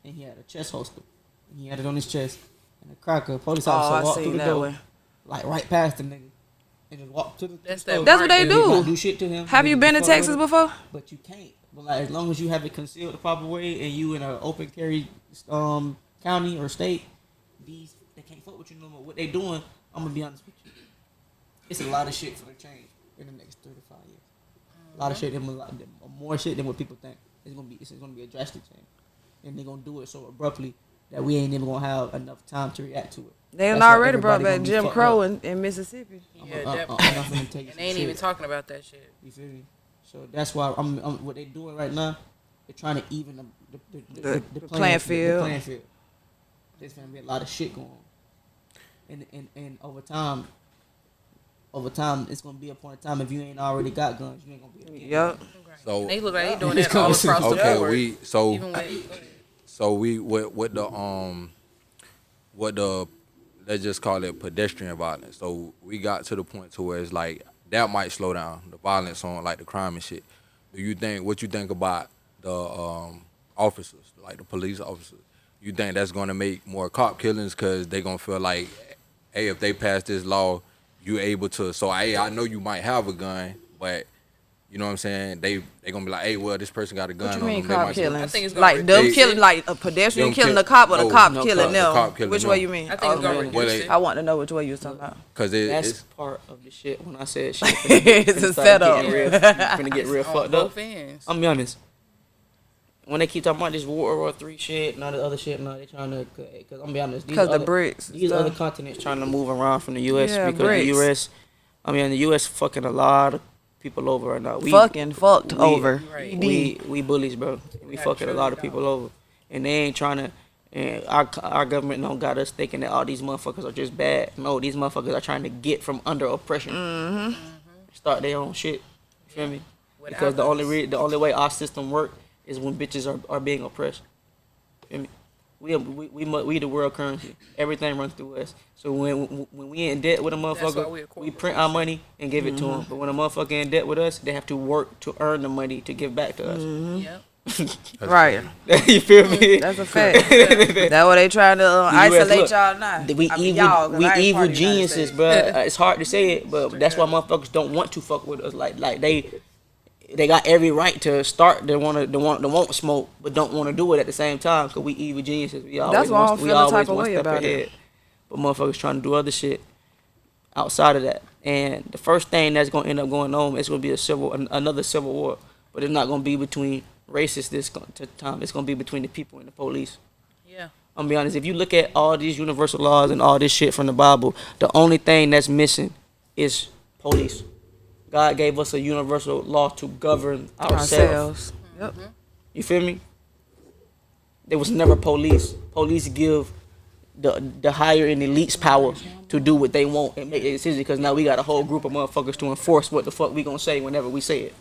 and he had a chest holster, and he had it on his chest. And the cracker police oh, officer I walked through seen the that door, one. like right past the nigga, and just walked to the. That's store. that That's what they And he not do. do shit to him. Have He you just been to fuck with Texas him. before? But you can't. But like as long as you have it concealed the proper way, and you in an open carry county or state, they can't fuck with you no more. What they doing? I'm gonna be honest with you. It's a lot of shit for the change in the next 3 to 5 years. A lot of shit, more shit than what people think. It's gonna be a drastic change, and they're gonna do it so abruptly that we ain't even gonna have enough time to react to it. They done That's why already brought everybody back gonna be Jim fucked Crow up. in Mississippi. Yeah, I'm definitely. not gonna tell you And some they ain't shit. even talking about that shit. You feel me? So that's why I'm what they doing right now. They're trying to even the playing field. The playing field. There's gonna be a lot of shit going on, and over time, it's gonna be a point in time if you ain't already got guns, you ain't gonna be able to get Yup. So And they look like they doing It's that all coming across soon. the okay, board. so Even with, so we with the let's just call it pedestrian violence. So we got to the point to where it's like that might slow down the violence on like the crime and shit. Do you think what you think about the officers, like the police officers? You think that's gonna make more cop killings because they gonna feel like, hey, if they pass this law, you able to. So hey, I know you might have a gun, but you know what I'm saying? They gonna be like, hey, well, this person got a gun What you on mean them. They cop might killings? I think it's gonna Like them They- killing, like a pedestrian them killing kill- the cop or the no, cop no, killing the them? cop killing Which them. way you mean? I think it's gonna Okay. Well, reduce it. I want to know which way you was talking about. Cause That's it's part of the shit. When I said shit, It's a setup. Finna get real On fucked up. both ends. I'm be honest. When they keep talking about this World War III shit and all the other shit, no, they trying to, cause I'm be honest, Because the bricks. these stuff. other continents trying to move around from the U.S. Yeah, because bricks. the U.S. I mean, the U.S. fucking a lot of people over right now. Fucked over. Right. We bullies, bro. We Yeah, fucking a truly, lot of dog. people over, and they ain't trying to. And our government don't got us thinking that all these motherfuckers are just bad. No, these motherfuckers are trying to get from under oppression. Start their own shit. You feel me? Without Because the us. only way our system work is when bitches are being oppressed. Feel me? We the world currency. Everything runs through us. So when we in debt with a why we a motherfucker, we print our money and give it to them. But when a motherfucker in debt with us, they have to work to earn the money to give back to us. Yep. Right. You feel me? That's a fact. That's what they trying to isolate look, y'all now. We I mean, evil, y'all, 'cause we I ain't evil part of the United geniuses, States. bro. It's hard to say it, but that's why motherfuckers don't want to fuck with us. Like they got every right to start. They want smoke, but don't want to do it at the same time. Cause we evil geniuses. We always That's why I don't we feel the always type of one way step about it. ahead. But motherfuckers trying to do other shit outside of that. And the first thing that's gonna end up going on is gonna be another civil war. But it's not gonna be between racists this time. It's gonna be between the people and the police. Yeah. I'm gonna be honest. If you look at all these universal laws and all this shit from the Bible, the only thing that's missing is police. God gave us a universal law to govern ourselves. Yep. You feel me? There was never police. Police give the higher and elites power to do what they want and make their decisions. Because now we got a whole group of motherfuckers to enforce what the fuck we gonna say whenever we say it.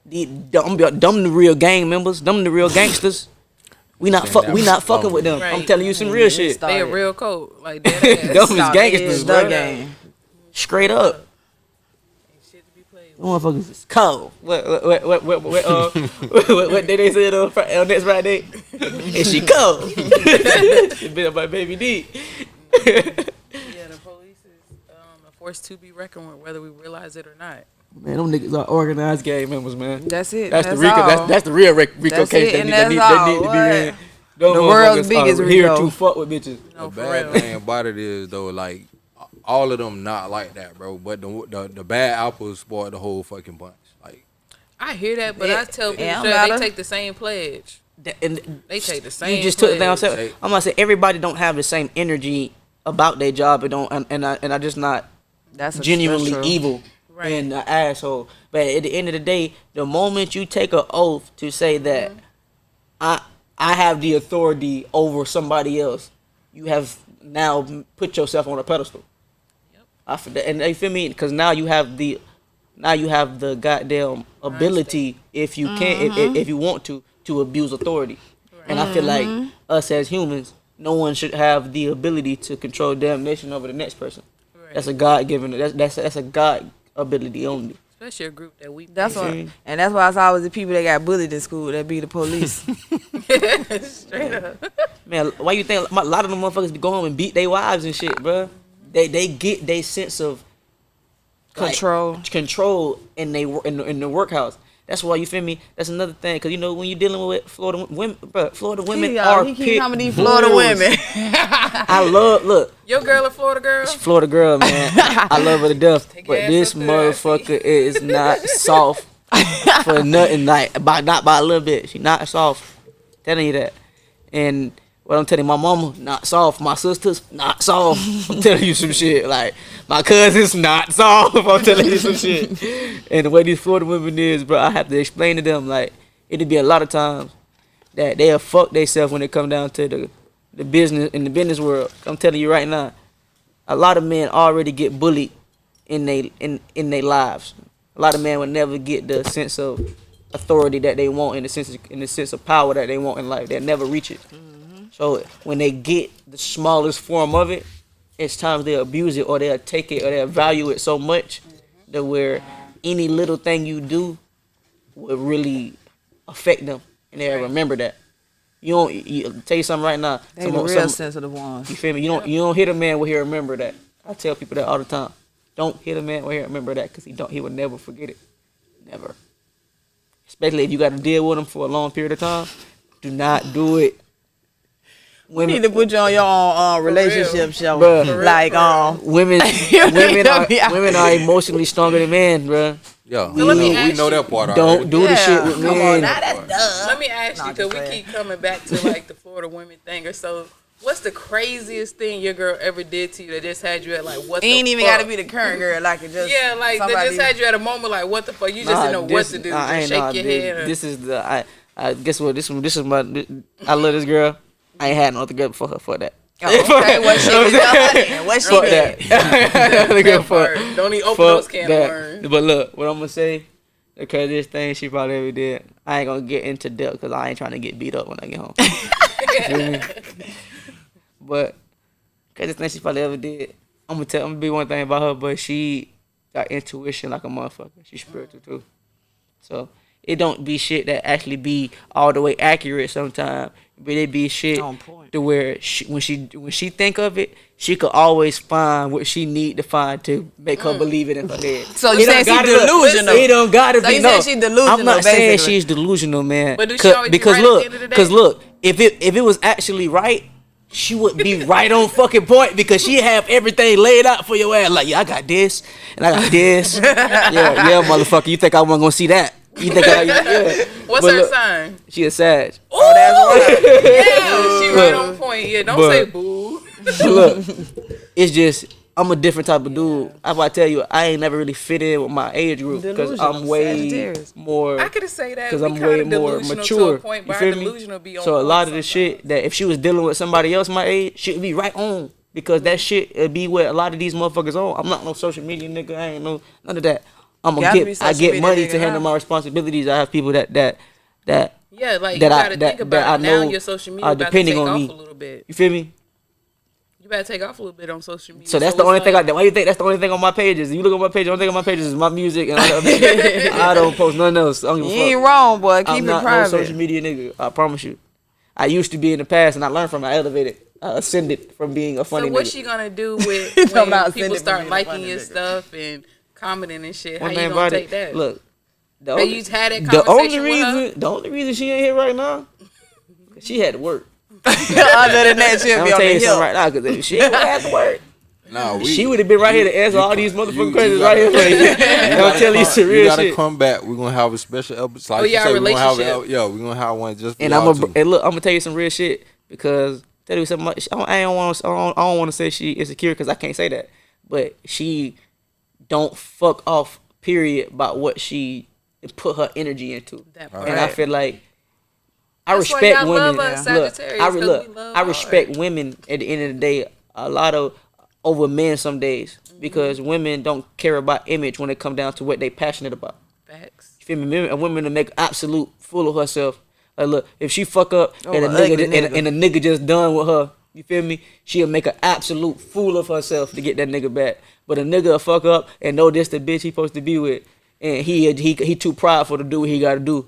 Them the real gang members. Them the real gangsters. We not fucking with them. I'm Right. telling you some real shit. They a real code. Like that. Ain't Them is gangsters, the bro. game. Straight up. shit to be played with. Motherfuckers is cold. What what did they say on next Friday? Is she cold? It's been by Baby D. Yeah, the police is a force to be reckoned with, whether we realize it or not. Man, them niggas are organized gang members, man. That's it. That's That's the Rico. all. That's the real Rico That's case it, that and need, that that's need, that need all. to be What? ran. Them The world's motherfuckers biggest are here Rico. to fuck with bitches. No, the for bad real. thing about it is though, like all of them not like that, bro. But the bad apples spoil the whole fucking bunch. Like I hear that, but I tell people don't straight, matter. they take the same pledge. And They take the same. you just took it down. pledge. I'm gonna say everybody don't have the same energy about their job, and I just not That's genuinely that's true. evil Right. and an asshole. But at the end of the day, the moment you take an oath to say that I have the authority over somebody else, you have now put yourself on a pedestal. Yep. I feel that, and you feel me? Because now you have the goddamn ability, if you can, if you want to abuse authority. And I feel like us as humans, no one should have the ability to control damnation over the next person. Right. That's a God given. That's a God ability only. Especially a group that we. That's You what, see me? and that's why it's always the people that got bullied in school that be the police. Straight up. Man, why you think a lot of them motherfuckers be go home and beat their wives and shit, bro? They get their sense of like, control in the workhouse. That's why, you feel me? That's another thing, because you know when you're dealing with Florida women, bro, Florida women are he keep pit coming these Florida bulls. women. I love Your girl a Florida girl. Florida girl, man. I love her to death, Take your but ass this up there, I see. motherfucker is not soft for nothing. Like not by a little bit. She not soft. Telling you that. And what I'm telling you, my mama not soft. My sisters not soft. I'm telling you some shit. Like my cousins not soft. I'm telling you some shit. And the way these Florida women is, bro, I have to explain to them. Like it'll be a lot of times that they'll fuck themselves when it come down to the business in the business world. I'm telling you right now, a lot of men already get bullied in their lives. A lot of men would never get the sense of authority that they want, in the sense of power that they want in life. They'll never reach it. So when they get the smallest form of it, it's times they abuse it or they'll take it or they'll value it so much that where any little thing you do will really affect them and they'll remember that. Tell you something right now. They the real sensitive ones. You feel me? You don't hit a man where he'll remember that. I tell people that all the time. Don't hit a man where he'll remember that because he will never forget it. Never. Especially if you got to deal with him for a long period of time. Do not do it. We need to put you on your own relationship show. Bruh. Like women are emotionally stronger than men, bruh. Yeah, So let me ask we know you- that part Don't already. do the shit with Come on, men. now that's dumb. Let me ask you, Nah, because just we playing. keep coming back to like the Florida women thing or so. What's the craziest thing your girl ever did to you that just had you at like what? It ain't the even fuck? got to be the current girl. Like it just Yeah, like they just had you at a moment like what the fuck? You just didn't know what to do. Just shake your head. Or, This is the I guess what this is my I love this girl. I ain't had no other girl before her for that. Oh, okay, what she was doing? What she Fuck did? that. that part. Don't even open those cans of worms. But look, what I'm gonna say, the craziest thing she probably ever did. I ain't gonna get into depth because I ain't trying to get beat up when I get home. Feel me? But craziest thing she probably ever did. I'm gonna be one thing about her, but she got intuition like a motherfucker. She's spiritual too. So it don't be shit that actually be all the way accurate sometimes. But it be shit On point. to where when she think of it, she could always find what she need to find to make her believe it in her head. So you It don't saying she gotta- delusional? It don't gotta So be. you No, saying she delusional, I'm not saying basically. she's delusional, man. But do she always be because right at the look, end of the day? because look, if it was actually right, she would be right on fucking point because she have everything laid out for your ass. Like, yeah, I got this and I got this. yeah, motherfucker. You think I wasn't gonna see that? You think yeah. What's But her look, sign? She a Sag. Oh, that's right. Yeah, she right on point. Yeah, don't But- say boo. Look, it's just I'm a different type of dude. If I tell you, I ain't never really fit in with my age group because Delusional, I'm way Sagittarius. more. I could say that Because we I'm kinda way more delusional mature. to a point, You but our feel me? delusional be on So a point lot of the sometimes. shit that if she was dealing with somebody else my age, she'd be right on. Because that shit would be what a lot of these motherfuckers on. I'm not no social media nigga. I ain't no none of that. Gotta be I social get media money nigga, to handle huh? my responsibilities. I have people that Yeah, like you that I- gotta that- think about that I now know your social media are about to depending take on off me. a little bit. you feel me? You better take off a little bit on social media. So that's the it's only thing like- why you think that's the only thing on my pages? You look on my page, the only thing on my pages is my music and all the other shit. I don't post nothing else. I don't give You a fuck. ain't wrong, boy. Keep I'm it not no private. social media nigga. I promise you. I used to be in the past and I learned from it. I elevated. I ascended from being a funny So what's nigga. she gonna do with Talking when about people sending start from being a liking funny your nigga. stuff and commenting and shit? How One you thing gonna about take it, that? look, the Have only, you had that the only conversation with her? reason, the only reason she ain't here right now, 'cause she had to work. Other than that, she'll I'm be gonna on tell the you something hill. right now, 'cause if she would have to work. Nah, She would have been right here to answer all these motherfucking questions right here. For you. I'm gotta telling you some You real gotta shit. come back. We're gonna have a special episode. Like Oh, you yeah, said, we're gonna have relationship. we're gonna have one just for And y'all too. look, I'm gonna tell you some real shit because tell you something. I don't want to say she insecure because I can't say that, but she don't fuck off. Period. About what she put her energy into, That and I part. feel like I That's why respect y'all women. love us Look, Sagittarius, I 'cause we love I hard. respect women at the end of the day. A lot of over men some days because women don't care about image when it come down to what they passionate about. Facts. You feel me? A woman to make absolute fool of herself. Like, look, if she fuck up and a an nigga, ugly nigga. and a nigga just done with her, you feel me? She'll make an absolute fool of herself to get that nigga back. But a nigga will fuck up and know this the bitch he supposed to be with, and he too prideful to do what he got to do.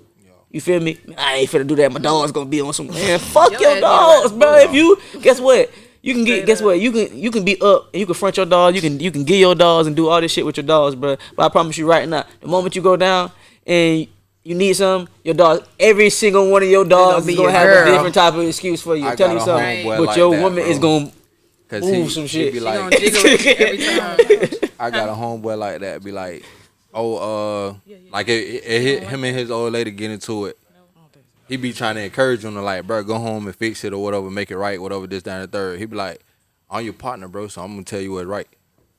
You feel me? I ain't finna do that. My dog's gonna be on some man. Fuck Your your ass dogs, be bro. right. If you guess what, you can get. Straight Guess up. what? You can be up and you can front your dogs. You can get your dogs and do all this shit with your dogs, bro. But I promise you right now, the moment you go down and you need some, your dog, every single one of your dogs be is gonna your have girl. a different type of excuse for you. I I'm telling you got a something. homeboy But like your that, woman is bro. gonna 'Cause move some he shit. be She like, gonna jiggle it every time. I got a homeboy like that. Be like, like it hit him and his old lady get into it. He be trying to encourage him to like, bro, go home and fix it or whatever, make it right, whatever. This, that, and the third. He be like, I'm your partner, bro, so I'm gonna tell you what's right.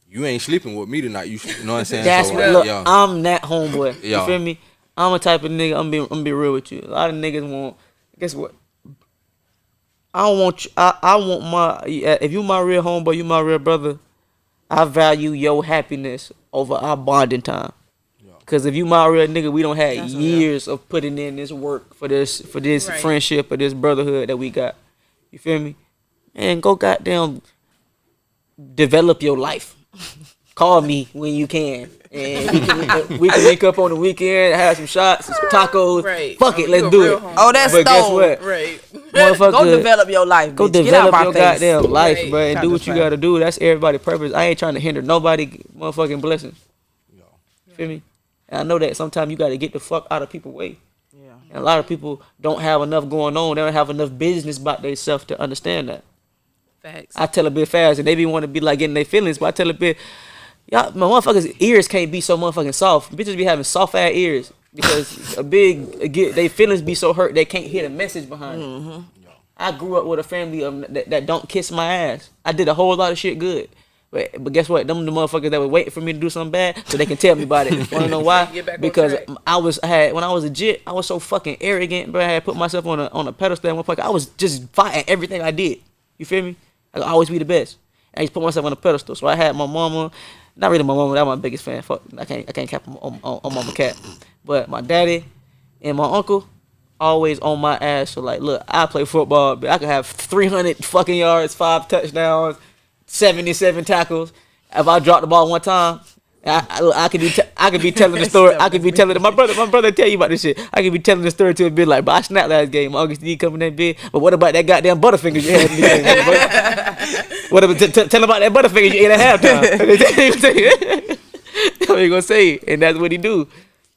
You ain't sleeping with me tonight. You know what I'm saying? That's So, what. Look, yeah. I'm that homeboy. You Yeah. feel me? I'm a type of nigga. I'm be real with you. A lot of niggas want. Guess what? I don't want you. I want my. If you my real homeboy, you my real brother. I value your happiness over our bonding time. Cause if you my real nigga, we don't have years of putting in this work for this Right. friendship or this brotherhood that we got. You feel me? And go goddamn develop your life. Call me when you can. And we can link up on the weekend, have some shots, some tacos. Right. Fuck it, let's do it. Oh, that's But guess stone. what? Right. Motherfucker, Go develop your life. go Bitch. Get out develop my your face. goddamn life, Right. bro, and do what you gotta do. That's everybody's purpose. I ain't trying to hinder nobody motherfucking blessings. Yo. You feel me? And I know that sometimes you gotta get the fuck out of people's way. Yeah. And a lot of people don't have enough going on. They don't have enough business about themselves to understand that. Facts. I tell a bit fast, and they be want to be like getting their feelings, but I tell a bit, y'all, my motherfuckers' ears can't be so motherfucking soft. Bitches be having soft ass ears because they feelings be so hurt they can't hear the message behind it. I grew up with a family that don't kiss my ass. I did a whole lot of shit good. But guess what? Them the motherfuckers that were waiting for me to do something bad so they can tell me about it. Wanna know why? Get back on Because track. when I was a jit, I was so fucking arrogant, bro. I had put myself on a pedestal at one point. I was just fighting everything I did. You feel me? I could always be the best. I used to put myself on a pedestal. So I had my mama, not really my mama, that was my biggest fan. Fuck, I can't cap on Mama Cat. But my daddy and my uncle always on my ass. So like, look, I play football, but I could have 300 fucking yards, 5 touchdowns, 77 tackles. If I drop the ball one time, I could be telling the story. I could be telling my brother tell you about this shit. I could be telling the story to a bit like, but I snapped last game. August D coming that big. But what about that goddamn Butterfingers you had in the game? What about tell about that Butterfingers you ate at halftime? How you gonna say it? And that's what he do.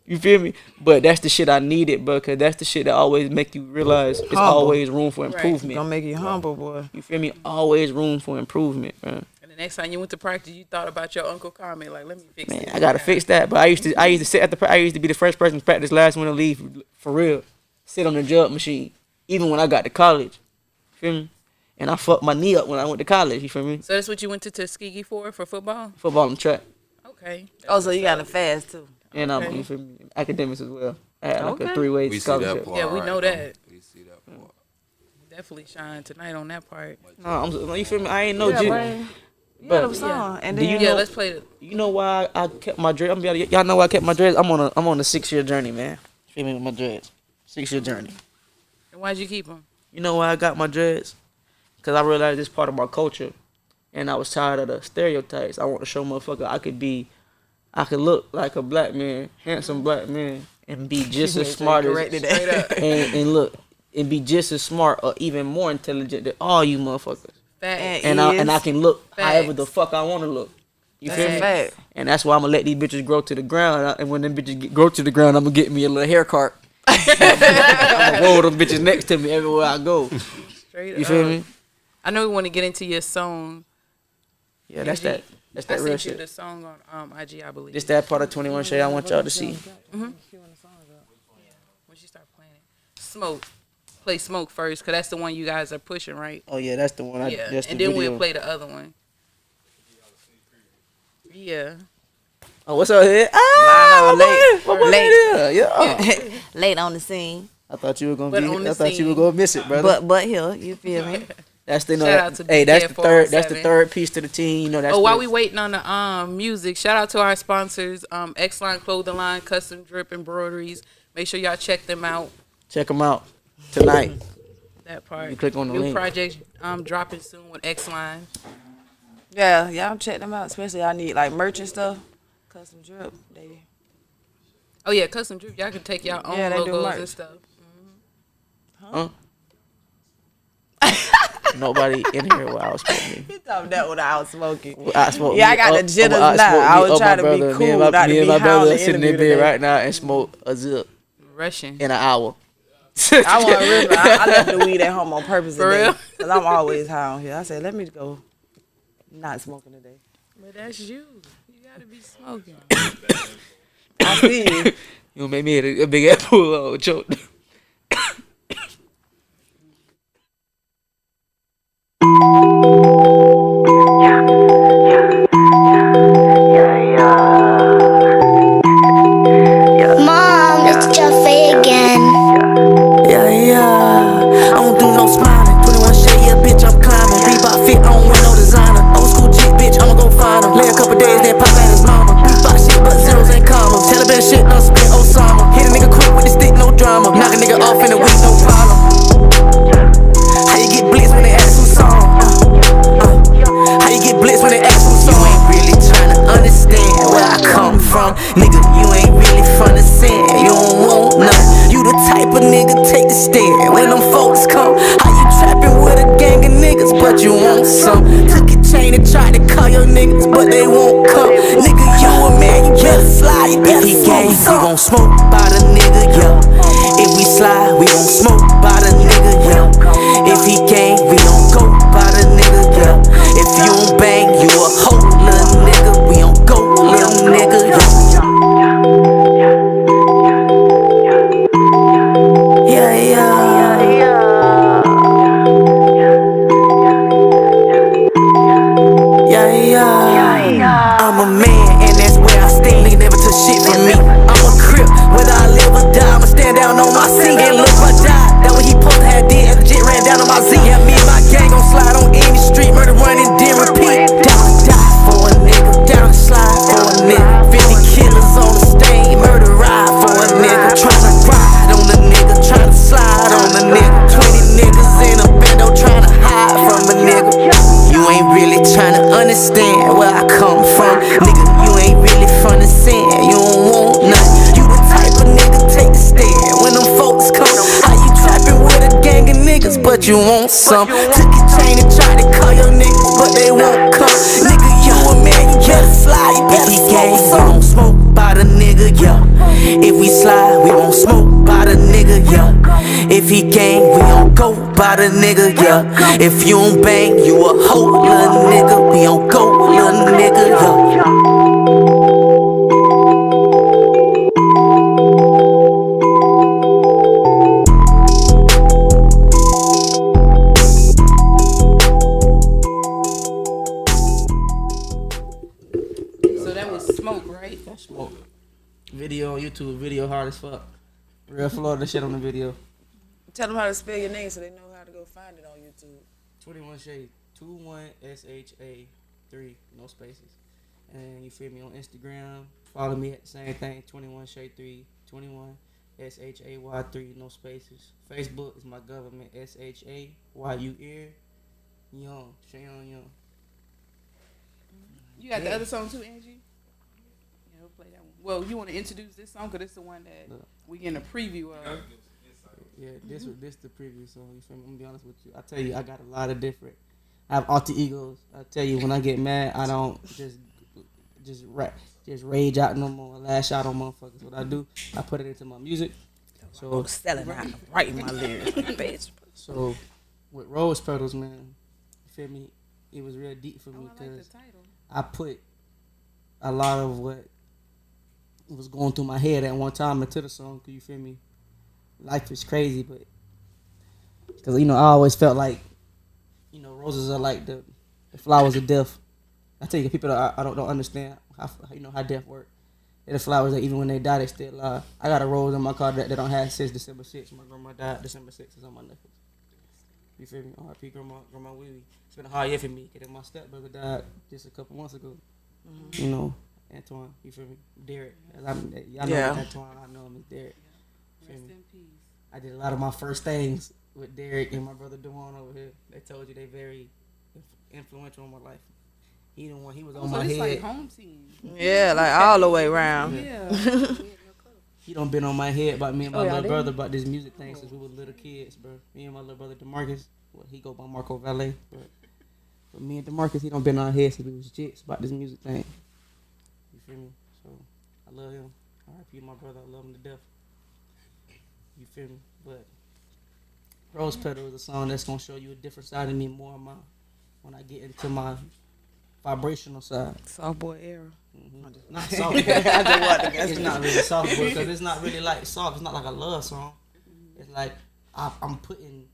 You feel me? But that's the shit I needed, bro, because that's the shit that always make you realize there's always room for improvement. Gonna make you humble, boy. You feel me? Always room for improvement, bro. And the next time you went to practice, you thought about your uncle comment, like, let me fix Man, it. I gotta fix that. But I used to sit at I used to be the first person to practice, last one to leave, for real. Sit on the jump machine, even when I got to college. Feel me? And I fucked my knee up when I went to college. You feel me? So that's what you went to Tuskegee for football? Football and track, Okay. Oh, so you got to fast too. and Okay. you feel me? Academics as well. I had like a Okay. 3-way We see that scholarship. part. Yeah, we right know now. that. We see that part. Definitely shine tonight on that part. No, you feel me? I ain't no Yeah, jit. man. Yeah, But them song. And do then you Yeah, know- let's play it. You know why I kept my dreads? Y'all know why I kept my dreads? I'm on a 6-year journey, man. Feel me with my dreads? 6-year journey. And why'd you keep them? You know why I got my dreads? Cause I realized this part of my culture, and I was tired of the stereotypes. I want to show motherfucker I could look like a black man, handsome black man, and be just as smart as corrected that. Straight up. and look and be just as smart or even more intelligent than all you motherfuckers. Facts. And I can look however the Facts. fuck I want to look. You That's feel a me? fact. And that's why I'm gonna let these bitches grow to the ground. And when them bitches grow to the ground, I'm gonna get me a little hair cart. I'm gonna roll them bitches next to me everywhere I go. Straight You feel up. me? I know we want to get into your song. Yeah, that's that. That's I that real sent you shit. the song on IG, I believe. This that part of 21 Shade I want y'all to see. When she start playing it. Smoke. Play Smoke first, because that's the one you guys are pushing, right? Oh yeah, that's the one. Yeah. That's And the then video. we'll play the other one. Yeah. Oh, what's up here? I know, My boy late. here. Yeah. Late on the scene. I thought you were gonna But be. on the I thought you were scene. gonna miss it, brother. But here, you feel me? That's the Shout out to hey. That's DJ the third. That's the 407. third piece to the team. You know that's. Oh, while the- we waiting on the music, shout out to our sponsors, X-Line Clothing Line, Custom Drip Embroideries. Make sure y'all check them out. check them out tonight. That part. You click on the New link. project dropping soon with X-Line. Yeah, y'all check them out. Especially I need like merch and stuff. Custom drip. They Oh yeah, Custom Drip. Y'all can take y'all own Yeah, they do logos merch. and stuff. Huh? Nobody in here while I was smoking. He told that when I was smoking. I smoke Yeah, I me got the up- jitters I now. smoke I me was up trying my to be brother. cool, Me and not to my be brother hounding sitting in interview bed today. right now and smoke a zip Russian. in an hour. I want to rip. I left the weed at home on purpose For today. real? Because I'm always high on here. I said, let me go not smoking today. But that's you. You gotta be smoking. I see you. You made me hit a big apple choke. Mom, it's Jeffy again. Yeah. I don't do no smiling. 21 shade, yeah, bitch, I'm climbing. Reebok fit, I don't wear no designer. Old school chick, bitch, I'ma go find him. Lay a couple days, then pop at his mama. Reebok shit, but zeros ain't commas. Taliban shit, done spit Osama. Hit a nigga quick with the stick, no drama. Knock a nigga off in a week, no problem. How you get blitzed when they but they won't come. Nigga, you a man, you better slide, you better smoke some. We gon' smoke by the nigga, yeah. If we slide, we gon' smoke by the nigga, yeah. If he gang, we gon' go by the nigga, yeah. If you don't bang, you a hoe, little nigga. We don't go, little nigga, yeah. Yeah, yeah. I'm a man, and that's where I stand. Nigga never took shit from me. I'm a crip, whether I live or die, I'ma stand down on my seat. And look, I died. That what he supposed to have did as the jet ran down on my Z. Yeah, me and my gang gon' slide on any street, murder running, then repeat. Die for a nigga, down the slide for a nigga. 50 killers on the stage, murder ride for a nigga. Tryna ride on the nigga, tryna slide on the nigga. 20 niggas in a bando tryna hide from a nigga. You ain't really tryna understand where I come from, nigga. You ain't really from the scene, you don't want nothing. You the type of nigga take the stand when them folks come. How you trapping with a gang of niggas, but you want some? Took your chain and tried to call your niggas, but they won't come. Nigga, you a man, you better slide, you better smoke some. We gon' smoke by the nigga, yeah. If we slide, we gon' smoke by the nigga, yeah. If he gang, we gon' go by the nigga, yeah. If you don't bang, you a hoe, little nigga. We don't go, little nigga, yeah. So that was Smoke, right? That's smoke. Video on YouTube, video hard as fuck. Real Florida shit on the video. Tell them how to spell your name so they know how to go find it on YouTube. 21 Shade, 21SHA3, no spaces. And you feel me on Instagram. Follow me at the same thing, 21 Shade 3, 21 SHAY3, no spaces. Facebook is my government, SHAYU ear. Young, Shayon Young. You got the other song too, Angie? Yeah, we'll play that one. Well, you want to introduce this song? Because it's the one that we getting a preview of. Yeah, this the preview song. You feel me? I'm gonna be honest with you. I tell you, I got a lot of different. I have alter egos. I tell you, when I get mad, I don't just rage out no more, lash out on motherfuckers. What I do, I put it into my music. So Selling out, writing my lyrics, bitch. So with Rose Petals, man, you feel me? It was real deep for me I like because the title. I put a lot of what was going through my head at one time into the song. Cause you feel me? Life is crazy, but because I always felt like roses are like the flowers of death. I tell you, people I don't understand how death works. They're the flowers that even when they die, they still alive. I got a rose in my car that don't have since December 6th. My grandma died December 6th. It's on my necklace. You feel me? R.I.P. Grandma Willie. It's been a hard year for me because my stepbrother died just a couple months ago. Mm-hmm. Antwaun. You feel me? Derek. Y'all know Antwaun. I know him as Derek. Rest in peace. I did a lot of my first things with Derek and my brother Duane over here. They told you they very influential in my life. He the one. He was on my head. Like home team. Yeah, like all the way around. Yeah. He done been on my head about me and my little brother about this music thing since we were little kids, bro. Me and my little brother DeMarcus, he go by Marco Valet, but me and DeMarcus, he done been on our head since we was jits about this music thing. You feel me? So I love him. R.I.P. my brother, I love him to death. You feel me? But Rose Petal is a song that's gonna show you a different side of me more when I get into my vibrational side. Soft boy era. Mm-hmm. Not soft. It's not really soft because it's not really like soft. It's not like a love song. It's like I'm putting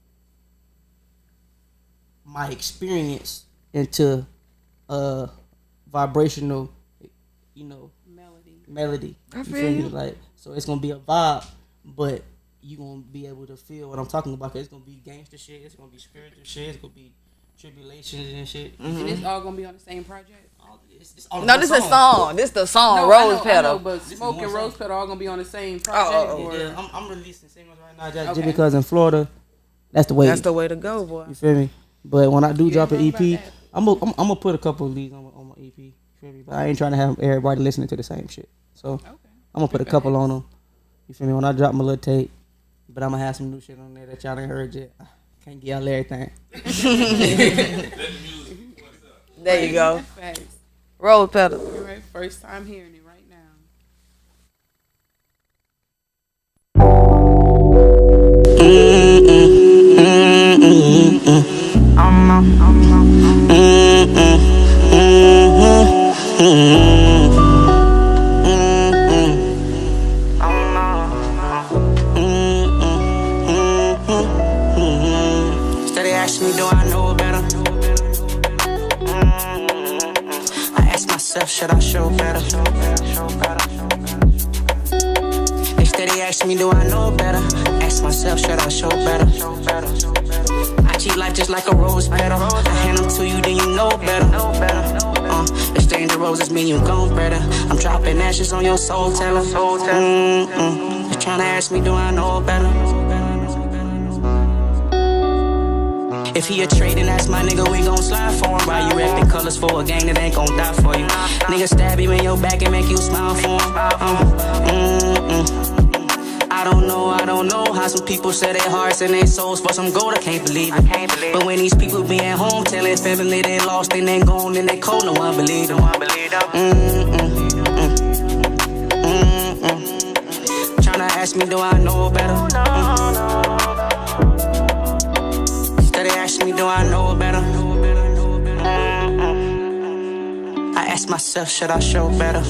my experience into a vibrational, melody. I feel you. Like, so it's gonna be a vibe, but you gonna be able to feel what I'm talking about. 'Cause it's gonna be gangster shit. It's gonna be spiritual shit. It's gonna be tribulations and shit. Mm-hmm. And it's all gonna be on the same project. No, this is a song. This the song, Rose Petal. But Smoke and Rose Petal all gonna be on the same project. Yeah, I'm releasing singles right now just because in Florida, that's the way. That's the way to go, boy. You feel me? But when I do drop an EP, I'm gonna put a couple of these on my EP. You feel me? But I ain't trying to have everybody listening to the same shit. So I'm gonna put a couple on them. You feel me? When I drop my little tape, but I'm gonna have some new shit on there that y'all ain't heard yet. I can't get y'all everything. There you go. Rose petal. All right, first time hearing it right now. Steady asking me, do I know better? I ask myself, should I show better? They steady asking me, do I know better? Ask myself, should I show better? I treat life just like a rose petal. I hand them to you, then you know better. Exchange the roses mean you gone better. I'm dropping ashes on your soul teller. They're trying to ask me, do I know better? If he a trading, that's my nigga, we gon' slide for him. Why you reppin' colors for a gang that ain't gon' die for you? Nigga stab you in your back and make you smile for him. I don't know how some people sell their hearts and their souls for some gold. I can't believe it. But when these people be at home telling family they lost and they gone and they cold, no one believe them. Tryna ask me, do I know better? Steady ask me, do I know better? I ask myself, should I show better?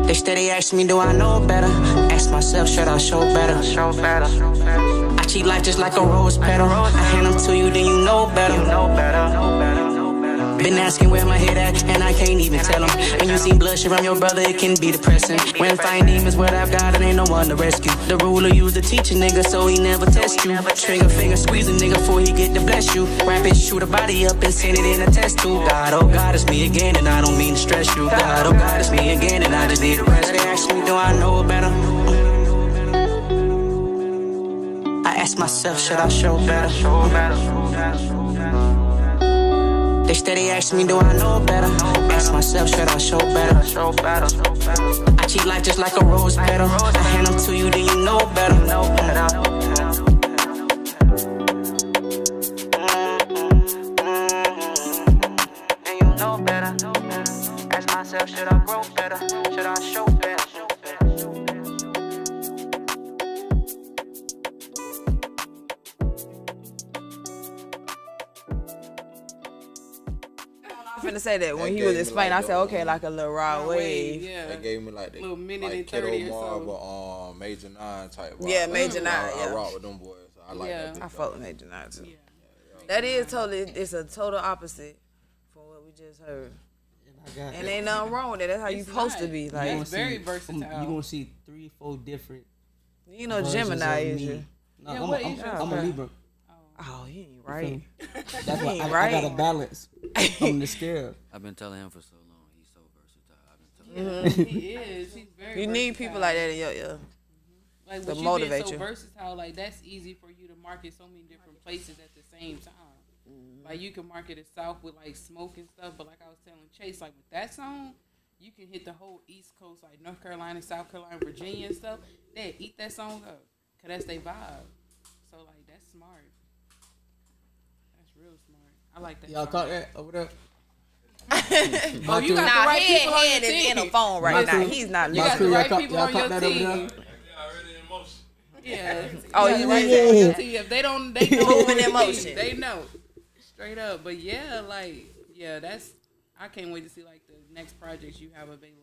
They steady ask me, do I know better? Ask myself, should I show better? I treat life just like a rose petal. I hand them to you, then you know better. Been asking where my head at, and I can't even tell them. When you see blood from your brother, it can be depressing. When fighting demons, what I've got, it ain't no one to rescue. The ruler used to teach a nigga, so he never test you. Trigger finger, squeeze a nigga before he get to bless you. Rap it, shoot a body up, and send it in a test tube. God, oh God, it's me again, and I don't mean to stress you. God, oh God, it's me again, and I just need a rest. They ask me, do I know better? I ask myself, should I show better? They steady ask me, do I know better? Ask myself, should I show better? I treat life just like a rose petal. I hand them to you, then you know better. And you know better. Ask myself, should I grow better? Should I show better? I'm finna say that when he was explaining, I said, okay, like a little raw wave. Yeah. They gave me like the Little minute like and 30 Kiddo or Marv, Major 9 type. Yeah, vibe. Major 9, I yeah. rock with them boys. So I like Yeah. that. I fuck with Major 9 too. Yeah. That is totally, it's a total opposite from what we just heard. And ain't nothing wrong with it. That's how you It's supposed to not. be. Yeah. Like, It's very versatile. You're gonna see 3-4 different. you know, versions Gemini of is me. you. No, Yeah, I'm, what I'm, is your I'm a sign? Libra. Oh, he ain't right. That's why He I, ain't I got a right. balance on the scale. I've been telling him for so long. He's so versatile. I've been telling him. He is. He's very You need people like that in your ear. Like to with you motivate being so you. versatile, like that's easy for you to market so many different places at the same time. Like you can market it south with like smoke and stuff, but like I was telling Chase, like with that song, you can hit the whole East Coast, like North Carolina, South Carolina, Virginia and stuff. They eat that song up, cause that's their vibe. So like that's smart. That's real smart. I like that. Y'all song. caught that over there? Oh, you got Nah, the right people on head your is in team. the phone right now. He's not You got listening. the y'all right caught- people y'all on caught your that over there? team. Yeah. Oh, You got you the right yeah. people on your team. If they don't, they know Moving on your emotion. team. They know. Straight up. But yeah, like, yeah, that's, I can't wait to see like the next projects you have available.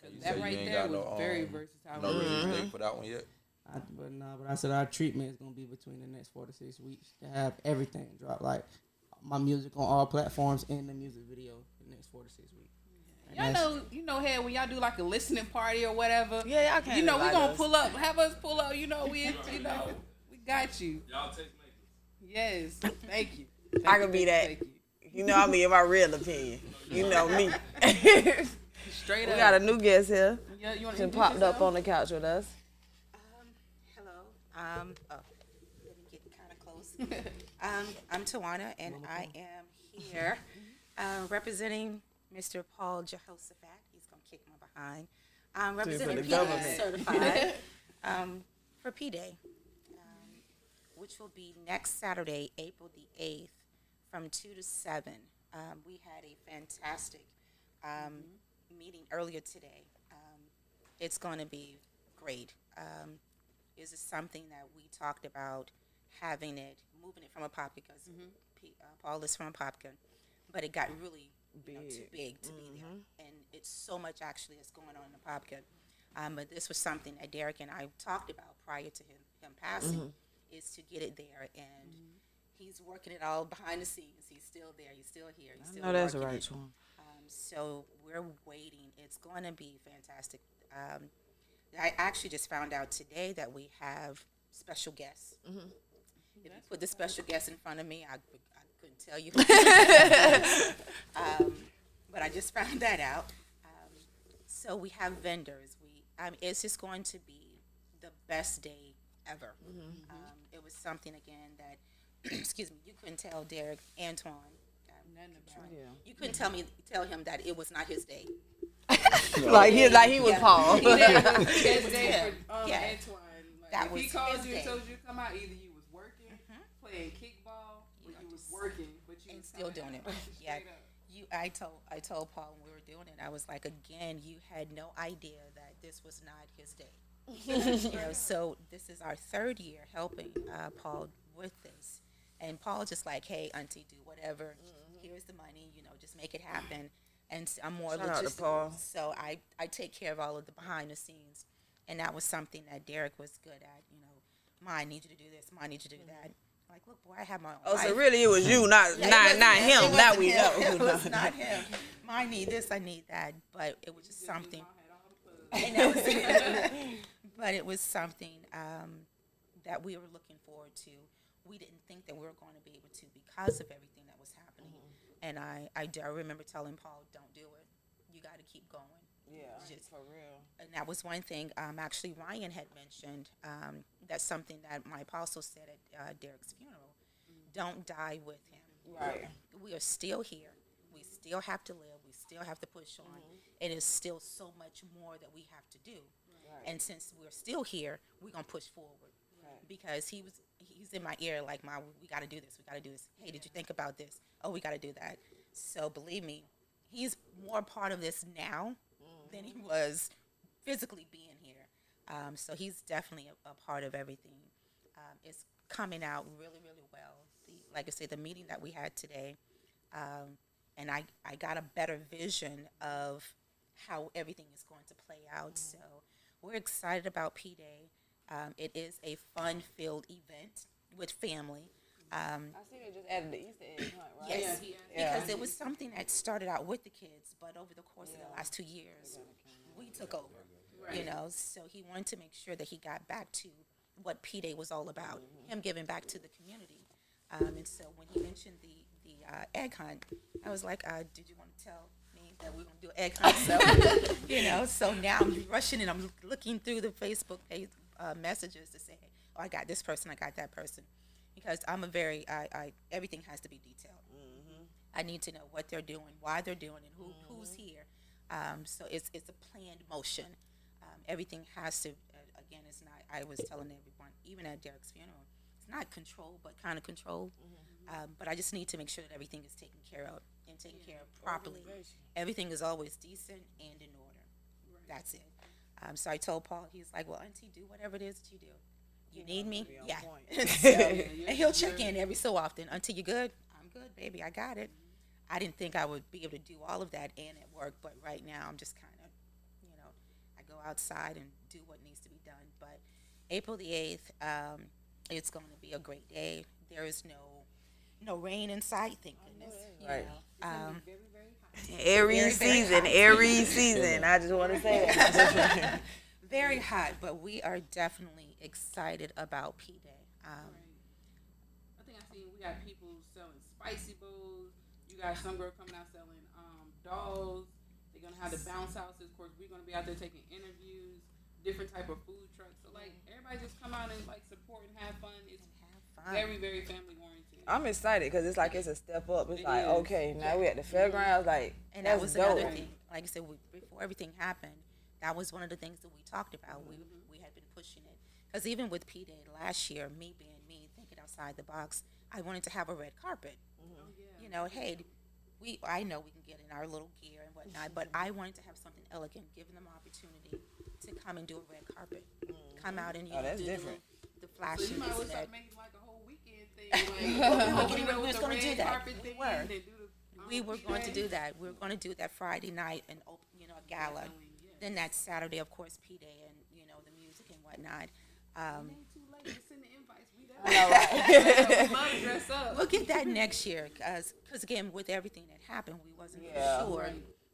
Cause You that say you right ain't there got was no, very versatile. No release date for that one yet. But I said our treatment is gonna be between the next 4 to 6 weeks to have everything drop, like my music on all platforms and the music video the next 4 to 6 weeks. And Y'all that's- know, you know, hey, when y'all do like a listening party or whatever, Yeah, y'all can't. you know, we lie gonna to us. pull up, have us pull up. You know, we got you. Y'all taste makers. Yes, thank you. I can be that. Thank you. You know, I mean, in my real opinion. You know me. Straight We up. got a new guest here. Yeah, you want Just popped up on the couch with us. Hello. Let me get kind of close. I'm Tawana, and I am here representing Mr. Paul Jehoshaphat. He's gonna kick my behind. I'm representing the P government. certified for P Day, which will be next Saturday, April the 8th, from 2 to 7 We had a fantastic meeting earlier today. It's going to be great. Is something that we talked about having it, moving it from a pop because Paul is from a popkin, but it got really too big to be there, and it's so much actually that's going on in the popkin. But this was something that Derek and I talked about prior to him passing, is to get it there, and he's working it all behind the scenes. He's still there. He's still here. He's still No, that's working right, it. Twan. So we're waiting. It's going to be fantastic. I actually just found out today that we have special guests. If you put the special guest in front of me, I couldn't tell you. But I just found that out. So we have vendors. It's just going to be the best day ever. It was something again that, excuse me, you couldn't tell Derek, Antwaun. You couldn't tell him that it was not his day. like he was Paul. His day for Yeah. Antwaun. Like, That if was he called his you day. and told you to come out, either you was working, playing kickball, or you was working, but you And was still coming doing it. out. Yeah. Straight up. I told Paul when we were doing it, I was like, again, you had no idea that this was not his day. So this is our third year helping Paul with this. And Paul just like, hey, auntie, do whatever. Here's the money, just make it happen. And I'm more Shout out to logistical. Paul. So I take care of all of the behind the scenes. And that was something that Derek was good at. Ma, I need you to do this. Ma, I need you to do that. Like, look, boy, I have my own Oh, life. so really it was you, not Yeah, not it not wasn't him. It That wasn't we him. know. It was not him. Ma, I need this. I need that. But it was just something. Had all the fun. And that was but it was something that we were looking forward to. We didn't think that we were going to be able to because of everything that was happening. And I remember telling Paul, don't do it. You got to keep going. Yeah, Just- for real. And that was one thing. Actually, Ryan had mentioned that's something that my apostle said at Derek's funeral. Don't die with him. Right. We are still here. We still have to live. We still have to push on. It is still so much more that we have to do. Right. And since we're still here, we're gonna push forward. Because he's in my ear like, Ma, we got to do this. We got to do this. Hey, did you think about this? Oh, we got to do that. So believe me, he's more part of this now than he was physically being here. So he's definitely a part of everything. It's coming out really, really well. Like I said, the meeting that we had today, and I got a better vision of how everything is going to play out. So we're excited about P-Day. It is a fun-filled event with family. I see they just added the Easter egg hunt, right? Yes, Yeah. because it was something that started out with the kids, but over the course of the last 2 years, we took over. So he wanted to make sure that he got back to what P-Day was all about, him giving back to the community. And so when he mentioned the egg hunt, I was like, did you want to tell me that we're going to do an egg hunt? So, so now I'm rushing and I'm looking through the Facebook page, messages to say, oh, I got this person, I got that person. Because I'm everything has to be detailed. I need to know what they're doing, why they're doing it, who's here. So it's a planned motion. Everything has to, again, it's not, I was telling everyone, even at Derek's funeral, it's not control, but kind of control. But I just need to make sure that everything is taken care of and taken care of properly. Everything is always decent and in order. That's it. So I told Paul, he's like, well, auntie, do whatever it is that you do. You need me? Yeah. And he'll check in every so often. Auntie, you good? I'm good, baby. I got it. I didn't think I would be able to do all of that and at work, but right now I'm just kind of, I go outside and do what needs to be done. But April the 8th, it's going to be a great day. There is no rain in sight, thank goodness. Right. Very, Every season. I just want to say that. very hot, but we are definitely excited about P-Day. I think I seen we got people selling spicy bowls. You got some girl coming out selling dolls. They're gonna have the bounce houses. Of course, we're gonna be out there taking interviews, different type of food trucks. So like everybody just come out and like support and have fun. It's very, very family oriented. I'm excited because it's like it's a step up. It's It like, is. okay, now we at the fairgrounds. Like, And that that's was dope. another thing. Like I said, before everything happened, that was one of the things that we talked about. We had been pushing it. Because even with P-Day last year, me being me, thinking outside the box, I wanted to have a red carpet. Hey, I know we can get in our little gear and whatnot, but I wanted to have something elegant, giving them opportunity to come and do a red carpet, come out and that's do different. the flashy. So you might this well and that. start making like a whole weekend thing. We was going to do that. We We were going to do that. We were going to do that Friday night and open, a gala. Then that Saturday, of course, P-Day and the music and whatnot. too late to send the invites. We might dress up. We'll get that next year, because again, with everything that happened, we wasn't sure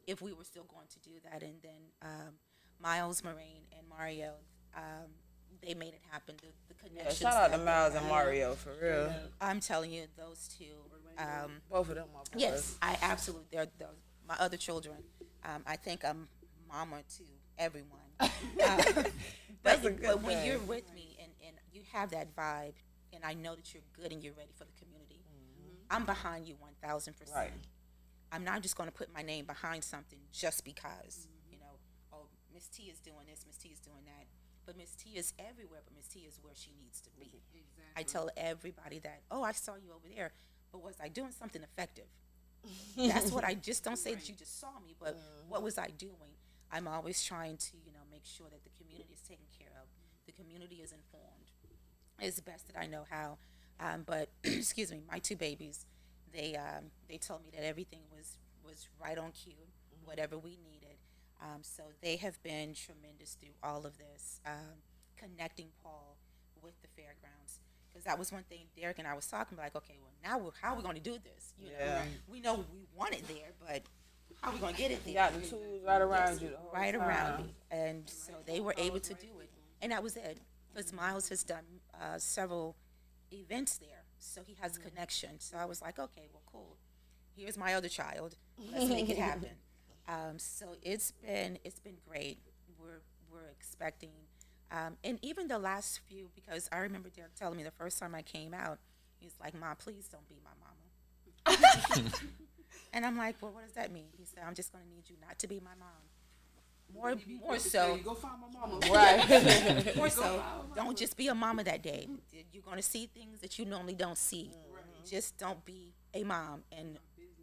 if we were still going to do that. And then Miles, Marine, and Mario, they made it happen. The connections. Shout out to that Miles they and had. Mario for real. I'm telling you, those two. Both of them are boys. Yes, I absolutely. They're my other children. I think I'm mama to everyone. That's a good but when thing. you're with me and you have that vibe, and I know that you're good and you're ready for the community, I'm behind you 1,000%. Right. I'm not just going to put my name behind something just because, oh, Miss T is doing this, Miss T is doing that. But Miss T is everywhere, but Miss T is where she needs to be. Exactly. I tell everybody that, oh, I saw you over there, but was I doing something effective? That's what I just don't say that you just saw me, but what was I doing? I'm always trying to, make sure that the community is taken care of. The community is informed as best that I know how. But excuse me, my two babies, they told me that everything was right on cue, whatever we needed. So they have been tremendous through all of this, connecting Paul with the fairgrounds. Because that was one thing Derek and I was talking about, like, okay, well, now how are we going to do this? We know we want it there, but how are we going to get it there? You got the tools right around you. The whole Right time. around me. And so they were able to do it. And that was it. Because Miles has done several events there. So he has a connection. So I was like, okay, well, cool. Here's my other child. Let's make it happen. So it's been great. We're expecting, and even the last few, because I remember Derek telling me the first time I came out, he's like, "Mom, please don't be my mama." And I'm like, well, what does that mean? He said, I'm just going to need you not to be my mom. More so, Go find my mama. Right. more so, don't just be a mama that day. You're going to see things that you normally don't see. Just don't be a mom. And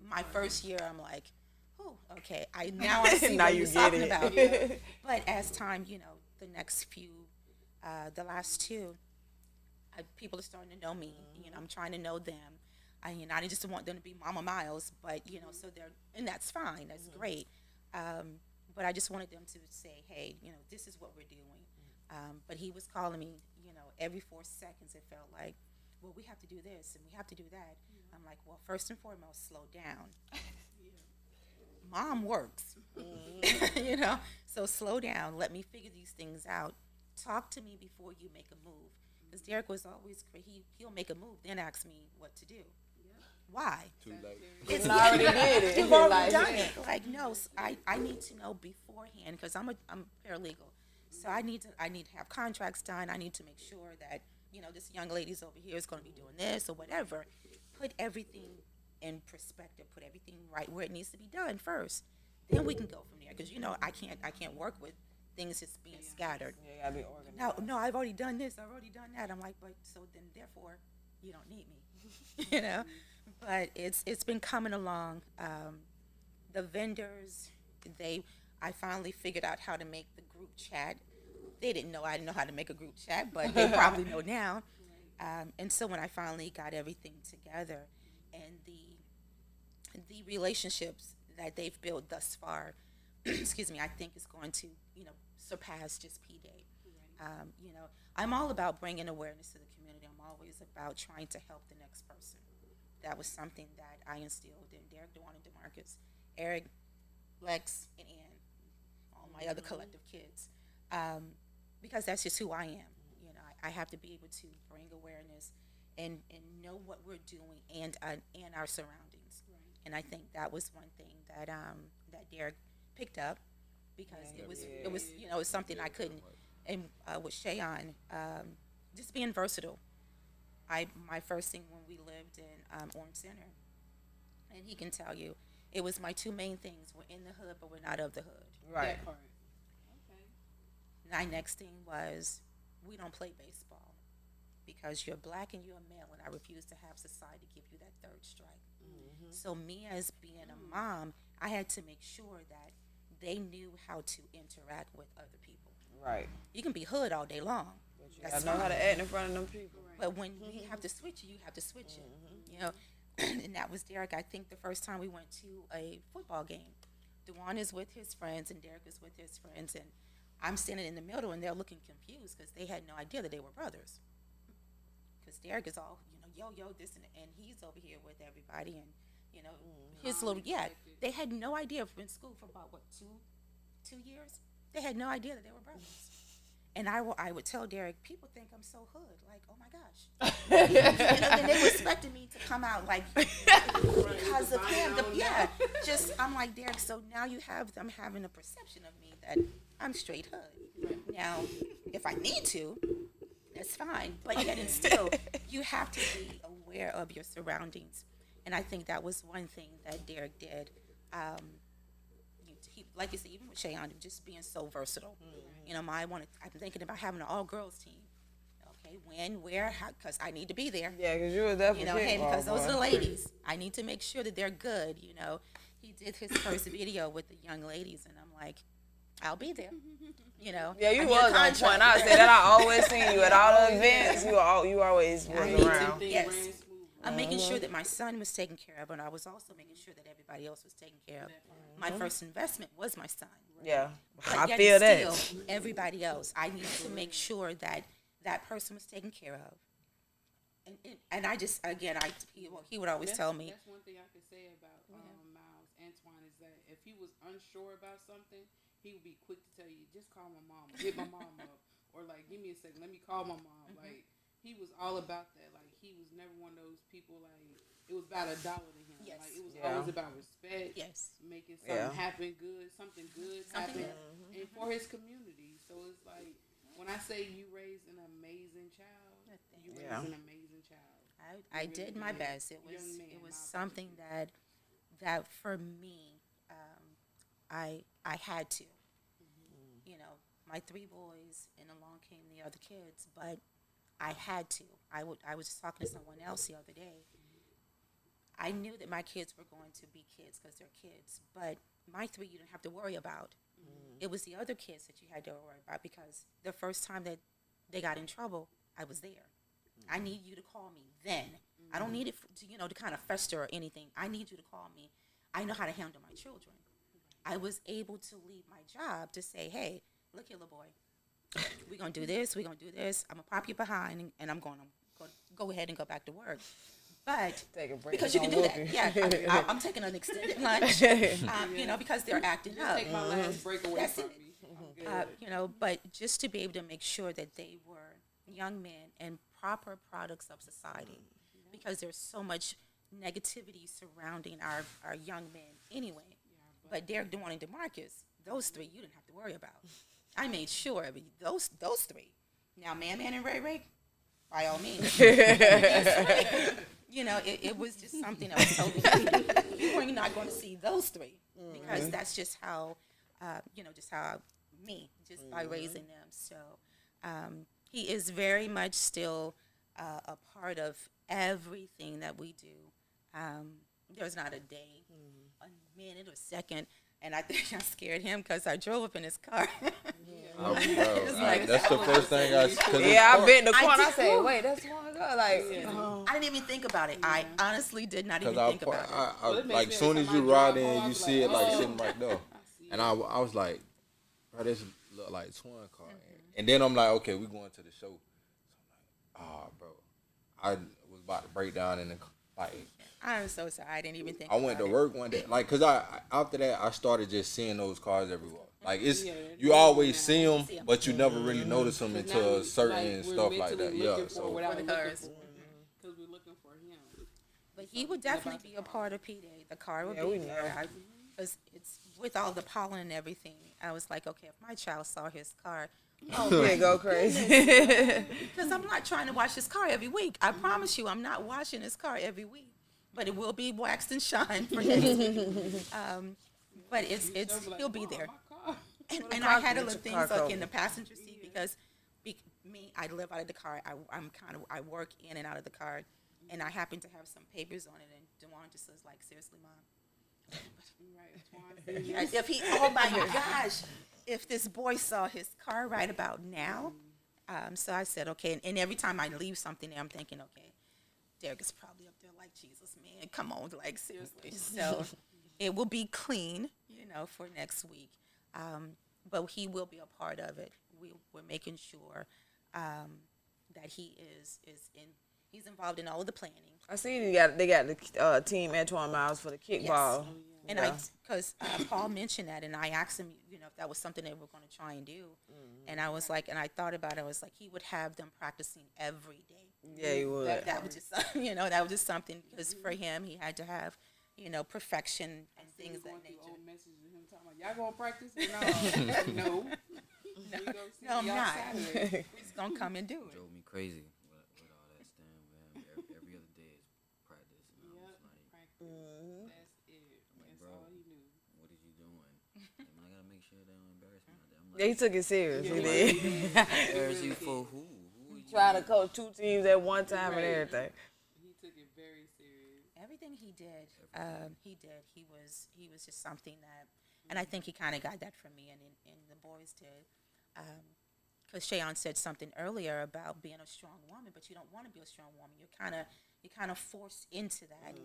my first year, I'm like, oh, okay. Now I see Now what you you're get talking it. about. But as time, the next few, the last two, people are starting to know me. I'm trying to know them. I just want them to be Mama Miles, but so and that's fine. That's great. But I just wanted them to say, hey, this is what we're doing. But he was calling me, every 4 seconds. It felt like, well, we have to do this and we have to do that. I'm like, well, first and foremost, slow down. Mom works, so slow down. Let me figure these things out. Talk to me before you make a move. Because Derek was always great. He'll make a move, then ask me what to do. Why? Too late. It's already did it. You've already done it. Like, no, I need to know beforehand, because I'm paralegal. So I need to have contracts done. I need to make sure that, this young lady's over here is going to be doing this or whatever. Put everything in perspective. Put everything right where it needs to be done first. Then we can go from there. Because, I can't work with things just being scattered. Yeah, you gotta be organized. No, I've already done this. I've already done that. I'm like, but so then therefore, you don't need me. But it's been coming along. The vendors, I finally figured out how to make the group chat. They didn't know I didn't know how to make a group chat, but they probably know now. And so when I finally got everything together, and the relationships that they've built thus far, excuse me, I think is going to surpass just P-Day. I'm all about bringing awareness to the community. I'm always about trying to help the next person. That was something that I instilled in Derek, Dewan, and DeMarcus, Eric, Lex, and Ann, all my other collective kids, because that's just who I am. I have to be able to bring awareness and know what we're doing and our surroundings. Right. And I think that was one thing that that Derek picked up, because it was something I couldn't. And with Shayon, just being versatile. My first thing when we lived in Orange Center, and he can tell you, it was my two main things. We're in the hood, but we're not of the hood. Right. That part. Okay. My next thing was, we don't play baseball because you're black and you're a male, and I refuse to have society give you that third strike. So me as being a mom, I had to make sure that they knew how to interact with other people. Right. You can be hood all day long. I know how to act in front of them people. But when we have to switch it, you have to switch it. You know, and that was Derek. I think the first time we went to a football game, Dewan is with his friends and Derek is with his friends, and I'm standing in the middle, and they're looking confused because they had no idea that they were brothers. Because Derek is all, yo, this, and he's over here with everybody, and his little, they had no idea in school for about, 2 years? They had no idea that they were brothers. And I would tell Derek, people think I'm so hood, like, oh my gosh. And they were expecting me to come out like, because of him. I'm like, Derek, so now you have them having a perception of me that I'm straight hood. Now, if I need to, that's fine. But yet and still, you have to be aware of your surroundings. And I think that was one thing that Derek did. He, like you said, even with Shayon, just being so versatile. I'm thinking about having an all-girls team. Okay, when, where, how, because I need to be there. Yeah, because you were definitely hey, because those are the ladies. I need to make sure that they're good, He did his first video with the young ladies, and I'm like, I'll be there. Yeah, you was on point. I say that. I always seen you at all the events. You always was around. Yes. I'm making sure that my son was taken care of, and I was also making sure that everybody else was taken care of. My first investment was my son. Yeah, But I yet feel and that. still, everybody else, I needed to make sure that that person was taken care of. And I just, again, he would always tell me. That's one thing I could say about Miles Antwaun is that if he was unsure about something, he would be quick to tell you, just call my mom, hit my mom up, or like, give me a second, let me call my mom. Like, he was all about that. Like, he was never one of those people, like, it was about $1 to him. Yes. Like, it was always about respect. Yes. Making something happen good, something good happen. And for his community. So it's like, when I say you raised an amazing child, you raised an amazing child. I did my best. It was something that for me, I had to. My 3 boys, and along came the other kids, but I had to. I was just talking to someone else the other day. I knew that my kids were going to be kids because they're kids, but my 3 you didn't have to worry about. It was the other kids that you had to worry about, because the first time that they got in trouble, I was there. I need you to call me then. I don't need it to kind of fester or anything. I need you to call me. I know how to handle my children. I was able to leave my job to say, hey, look here, little boy. We're going to do this. We're going to do this. I'm going to pop you behind, and I'm going to go ahead and go back to work. But Take a break, because you can do that. Yeah, I'm taking an extended lunch, because they're acting up. Take my last break away That's from it. me. But just to be able to make sure that they were young men and proper products of society, because there's so much negativity surrounding our young men anyway. But Derek, Dewan, and DeMarcus, those 3 you didn't have to worry about. I made sure those 3. Now, Man, and Ray, by all means. It was just something that was totally you were not going to see those 3, because that's just how, just by raising them. So he is very much still a part of everything that we do. There's not a day, a minute, or second. And I think I scared him because I drove up in his car. That's the first thing I. I bit in the corner. I said, "Wait, that's one girl." Like, I didn't even think about it. I honestly did not even think about it. Like, soon as you ride in, you see it like sitting right there, and I was like, "Bro, this look like twin car." And then I'm like, "Okay, we going to the show." So I'm like, bro, I was about to break down in the like. I'm so sorry. I didn't even think. I went to work one day, like, cause after that I started just seeing those cars everywhere. Like, it's you always see them, but you never really notice them until certain stuff like that. Yeah, so for the cars, because we're looking for him. But he would definitely be a part of P-Day. The car would be there. Because it's with all the pollen and everything. I was like, okay, if my child saw his car, yeah, go crazy. Because I'm not trying to wash his car every week. I promise you, I'm not washing his car every week. But it will be waxed and shined for next week. But he'll be there. And I had to look things like in the passenger seat because I live out of the car. I work in and out of the car. and I happen to have some papers on it, and Dewan just was like, seriously, Mom. If he, oh my gosh, if this boy saw his car right about now. So I said, okay, and every time I leave something there, I'm thinking, okay, Derek is probably up there like, Jesus, man, come on, like, seriously. So it will be clean, for next week. But he will be a part of it. We're making sure that he's involved in all of the planning. I see they got the team Antwaun Miles for the kickball. Yes. And because Paul mentioned that, and I asked him, if that was something they were going to try and do. And I was like, and I thought about it, I was like, he would have them practicing every day. Yeah, he would. That was just, that was just something, because for him, he had to have, perfection and things of that nature. Old messages of him talking about, y'all gonna practice? No. No, I'm not. He's going to come and do it. Drove me crazy with all that stand, man. Every other day is practice. And I was like, That's it. That's bro, all he knew. what is you doing? And I gotta make sure they don't embarrass me out there. I'm Yeah, he like, took it serious. He did. embarrass you for who? Who are you? Try to coach 2 teams at one time and everything. He took it very serious. Everything he did, he did. He was just something that, and I think he kind of got that from me, and the boys did. Because Shayon said something earlier about being a strong woman, but you don't want to be a strong woman. You're kind of forced into that.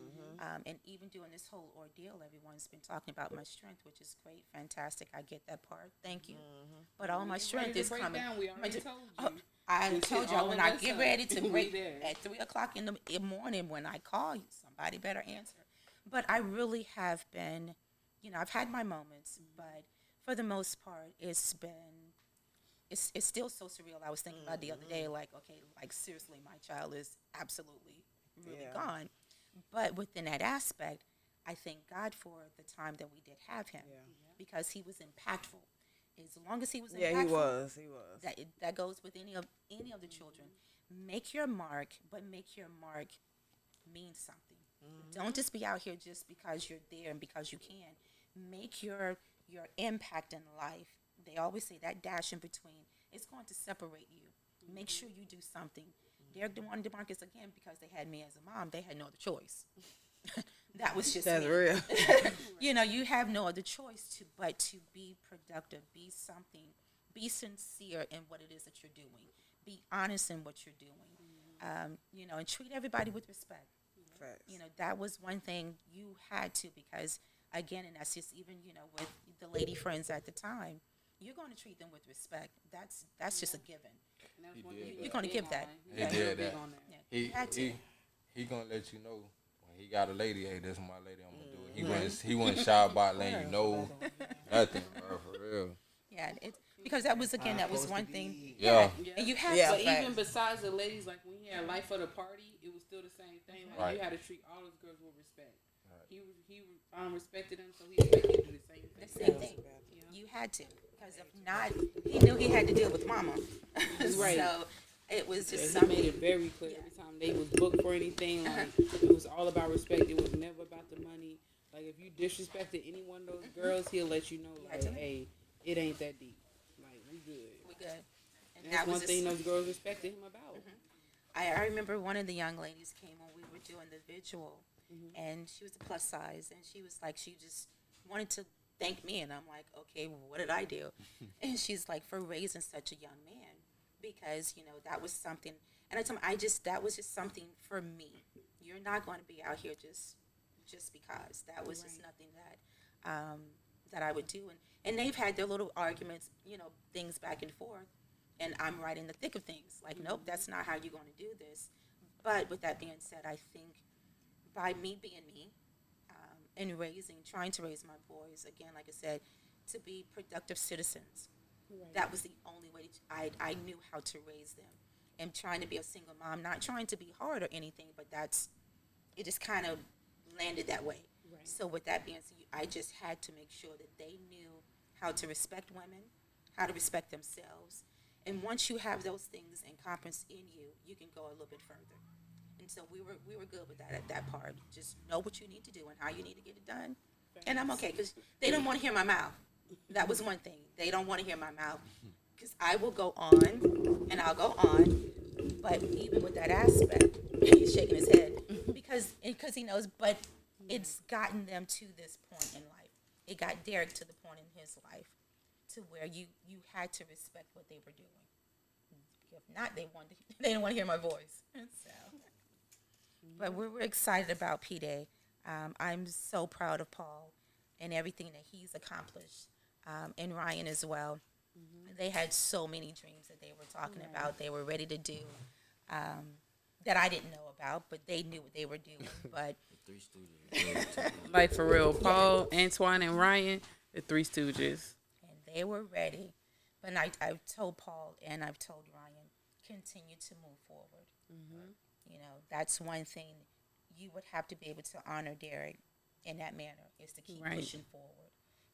And even doing this whole ordeal, everyone's been talking about my strength, which is great, fantastic. I get that part. Thank you. But all my strength is coming. We already told you. I told y'all when I get ready to break there. at 3:00 in the morning when I call you, somebody better answer. But I really have been, I've had my moments, but for the most part, it's still so surreal. I was thinking about the other day, like, okay, like seriously, my child is absolutely really gone. But within that aspect, I thank God for the time that we did have him, because he was impactful. As long as he was impactful, Yeah, he was. That goes with any of the children. Make your mark, but make your mark mean something. Don't just be out here just because you're there and because you can. Make your impact in life. They always say that dash in between is going to separate you. Make sure you do something. Derek DeWan DeMarcus, again, because they had me as a mom, they had no other choice. That was just That's me. real. You have no other choice but to be productive, be something, be sincere in what it is that you're doing, be honest in what you're doing, and treat everybody with respect. Facts. That was one thing you had to, because again, and that's just even, with the lady friends at the time, you're going to treat them with respect. That's just a given. You're going to give that. He did that. Yeah. You had to. He gonna let you know when he got a lady. Hey, this is my lady. I'm gonna do it. He wasn't shy about letting you know nothing, bro, for real. Yeah, because that was one thing. Yeah. And you had Yeah. to. But facts. even besides the ladies, like when he had life of the party, it was still the same thing. Like Right. you had to treat all those girls with respect. He respected them, so he expected you to do the same thing. The same thing. You had to, because if not, he knew he had to deal with mama. Right. So it was just He something. made it very clear every time they was booked for anything. Like it was all about respect. It was never about the money. Like if you disrespected any one of those girls, he'll let you know. Like, hey, it ain't that deep. Like we good. We good. And that's was one just- thing those girls respected him about. I remember one of the young ladies came when we were doing the visual, and she was a plus size, and she was like, she just wanted to thank me, and I'm like, okay, well, what did I do? And she's like, for raising such a young man, because that was something, and I told her, that was just something for me. You're not going to be out here just because. That was just nothing that I would do, and they've had their little arguments, things back and forth. And I'm right in the thick of things. Like, nope, that's not how you're going to do this. But with that being said, I think by me being me and trying to raise my boys, again, like I said, to be productive citizens, that was the only way I knew how to raise them. And trying to be a single mom, not trying to be hard or anything, but it just kind of landed that way. Right. So with that being said, I just had to make sure that they knew how to respect women, how to respect themselves. And once you have those things encompassed in you, you can go a little bit further. And so we were good with that part. Just know what you need to do and how you need to get it done. And I'm okay, because they don't want to hear my mouth. That was one thing. They don't want to hear my mouth, because I will go on and I'll go on, But even with that aspect, he's shaking his head because he knows. But it's gotten them to this point in life. It got Derek to the point in his life to where you had to respect what they were doing. If not, they didn't want to hear my voice. So, but we're excited about P-Day. I'm so proud of Paul and everything that he's accomplished, and Ryan as well. They had so many dreams that they were talking about. They were ready to do that I didn't know about, but they knew what they were doing. But Three Stooges. Like for real, Paul, Antwaun, and Ryan, the Three Stooges. and they were ready. But I've told Paul and I've told Ryan, continue to move forward. You know, that's one thing you would have to be able to honor Derek in that manner, is to keep Right. pushing forward.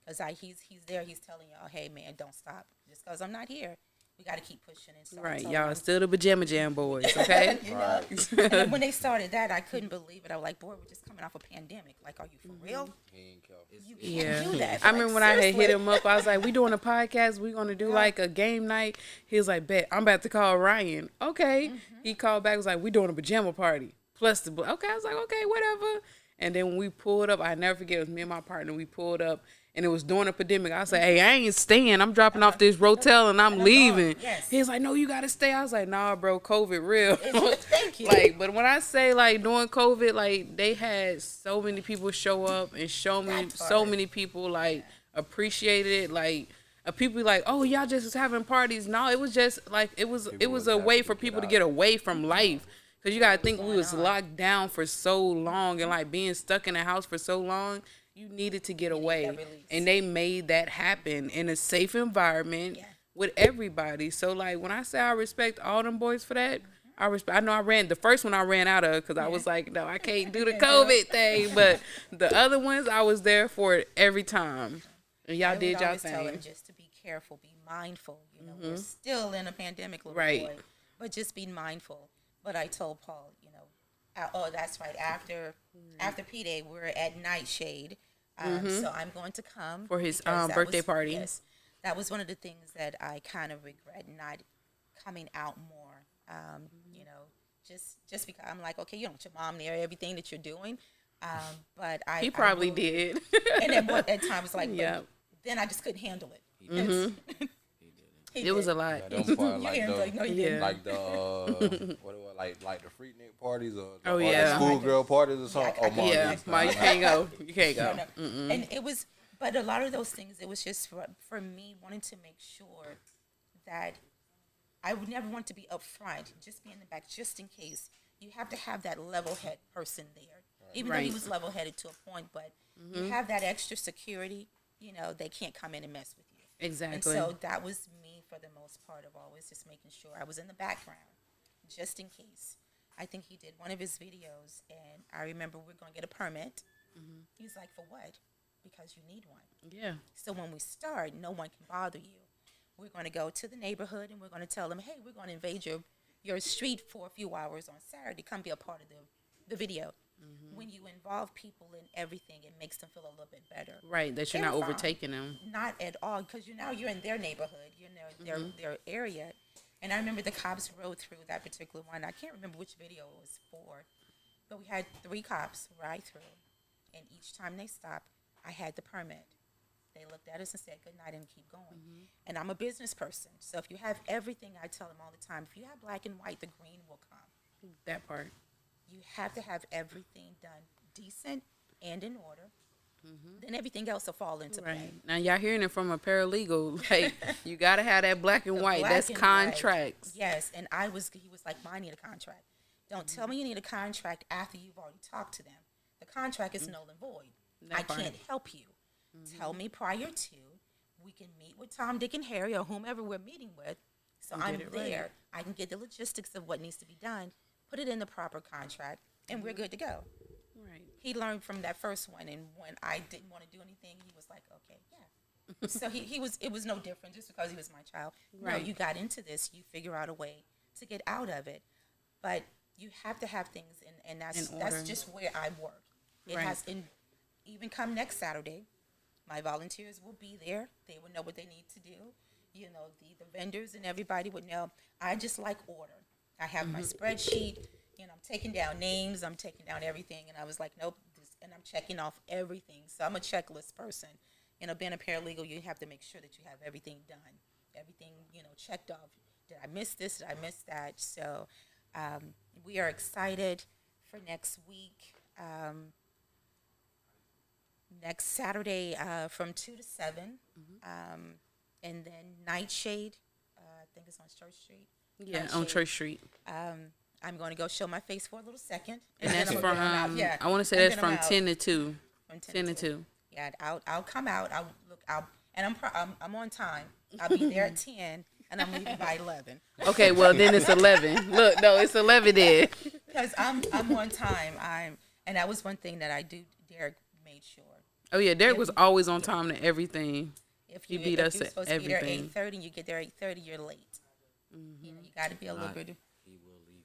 Because he's there, he's telling y'all, hey man, don't stop. Just because I'm not here, we got to keep pushing. And so I Right, told y'all him, still the Pajama Jam boys, okay? you know? And then when they started that, I couldn't believe it. I was like, boy, we're just coming off a pandemic. Like, are you for real? You can't do that. I remember when I had hit seriously. him up, I was like, we doing a podcast, we gonna do like a game night. He was like, bet, I'm about to call Ryan. Okay. He called back, was like, we doing a pajama party. Plus the, okay, I was like, okay, whatever. And then when we pulled up, I never forget, it was me and my partner, we pulled up, and it was during the pandemic. I was like, hey, I ain't staying. I'm dropping off this rotel and I'm leaving. Yes. He was like, no, you gotta stay. I was like, nah, bro, COVID real. Thank you. Like, but when I say like during COVID, like they had so many people show up and show me That so part. many people like appreciated it. Like people be like, oh, y'all just was having parties. No, it was just like it was was a way happy for to get people to out. get away from life. Cause you gotta think we going was on? locked down for so long and like being stuck in the house for so long. You needed to get away, that release. and they made that happen in a safe environment Yeah. with everybody. So like when I say I respect all them boys for that, I respect. I know I ran the first one I ran out of because I was like, no, I can't do the COVID thing. But the other ones I was there for it every time, and y'all I did would y'all always tell them thing. just to be careful, be mindful. You know, we're still in a pandemic, little Right. boy, but just be mindful. But I told Paul, you know, oh, that's right. After P-Day, we're at Nightshade, so I'm going to come For his, because that birthday was- party. Yes, that was one of the things that I kind of regret not coming out more. You know, just because I'm like, okay, you don't want your mom there, everything that you're doing. But He probably moved. did. And at times like, but Yep. then I just couldn't handle it. Yes. He It was did. a lot. Them part, You like hear him the, like, no, you didn't. Yeah. like the what it was, like the Freaknik parties or Oh, or yeah. the schoolgirl parties or something. I Oh, Mom, Yeah, yes, Ma, you nah. can't go. You can't go. No. And it was, but a lot of those things, it was just for me wanting to make sure that I would never want to be up front, just be in the back, just in case. You have to have that level head person there, even though he Right. was level headed to a point. But you have that extra security. You know, they can't come in and mess with you. Exactly. And so that was me for the most part of always just making sure I was in the background, just in case. I think he did one of his videos, and I remember we're going to get a permit. He's like, for what? Because you need one. Yeah. So when we start, no one can bother you. We're going to go to the neighborhood, and we're going to tell them, hey, we're going to invade your street for a few hours on Saturday. Come be a part of the video. When you involve people in everything, it makes them feel a little bit better. Right. That you're They not were fine. overtaking them. Not at all, because you're in their neighborhood, you know, their area. And I remember the cops rode through that particular one. I can't remember which video it was for, but we had 3 cops ride through, and each time they stopped, I had the permit. They looked at us and said good night and keep going. And I'm a business person, so if you have everything, I tell them all the time, if you have black and white, the green will come. That part. You have to have everything done decent and in order. Then everything else will fall into play. Right. Now y'all hearing it from a paralegal. Like you gotta have that black and The white. black That's and contracts. white. Yes, and he was like, I need a contract. Don't tell me you need a contract after you've already talked to them. The contract is null and void. That I part. can't help you. Tell me prior to. We can meet with Tom, Dick, and Harry or whomever we're meeting with. So I'm it right. there. I can get the logistics of what needs to be done, put it in the proper contract, and we're good to go. Right. He learned from that first one, and when I didn't want to do anything, he was like, okay, yeah. So it was no different just because he was my child. No, Right. you got into this, you figure out a way to get out of it. But you have to have things, and that's In order. just where I work. It Right. has, even come next Saturday, my volunteers will be there. They will know what they need to do. You know, the vendors and everybody would know. I just like order. I have my spreadsheet. You know, I'm taking down names. I'm taking down everything. And I was like, nope. And I'm checking off everything. So I'm a checklist person. You know, being a paralegal, you have to make sure that you have everything done, everything, you know, checked off. Did I miss this? Did I miss that? So we are excited for next week. Next Saturday from 2 to 7. And then Nightshade, I think it's on Church Street. Yeah, Nightshade. on Church Street. I'm going to go show my face for a little second. And that's then I'm from, gonna get 'em out. Yeah, I want to say and that's then I'm from out. 10 to 2. From 10 to 2. Yeah, I'll come out. And I'm on time. I'll be there at 10, and I'm leaving by 11. Okay, well, then it's 11. Look, no, it's 11 then. Because I'm on time. And that was one thing that I do. Derek made sure. Oh, yeah, Derek was always on time to everything. If He you beat if us you're at supposed to be there everything. 8:30, and you get there 8:30, you're late. You know, you got to be a little bit. He will leave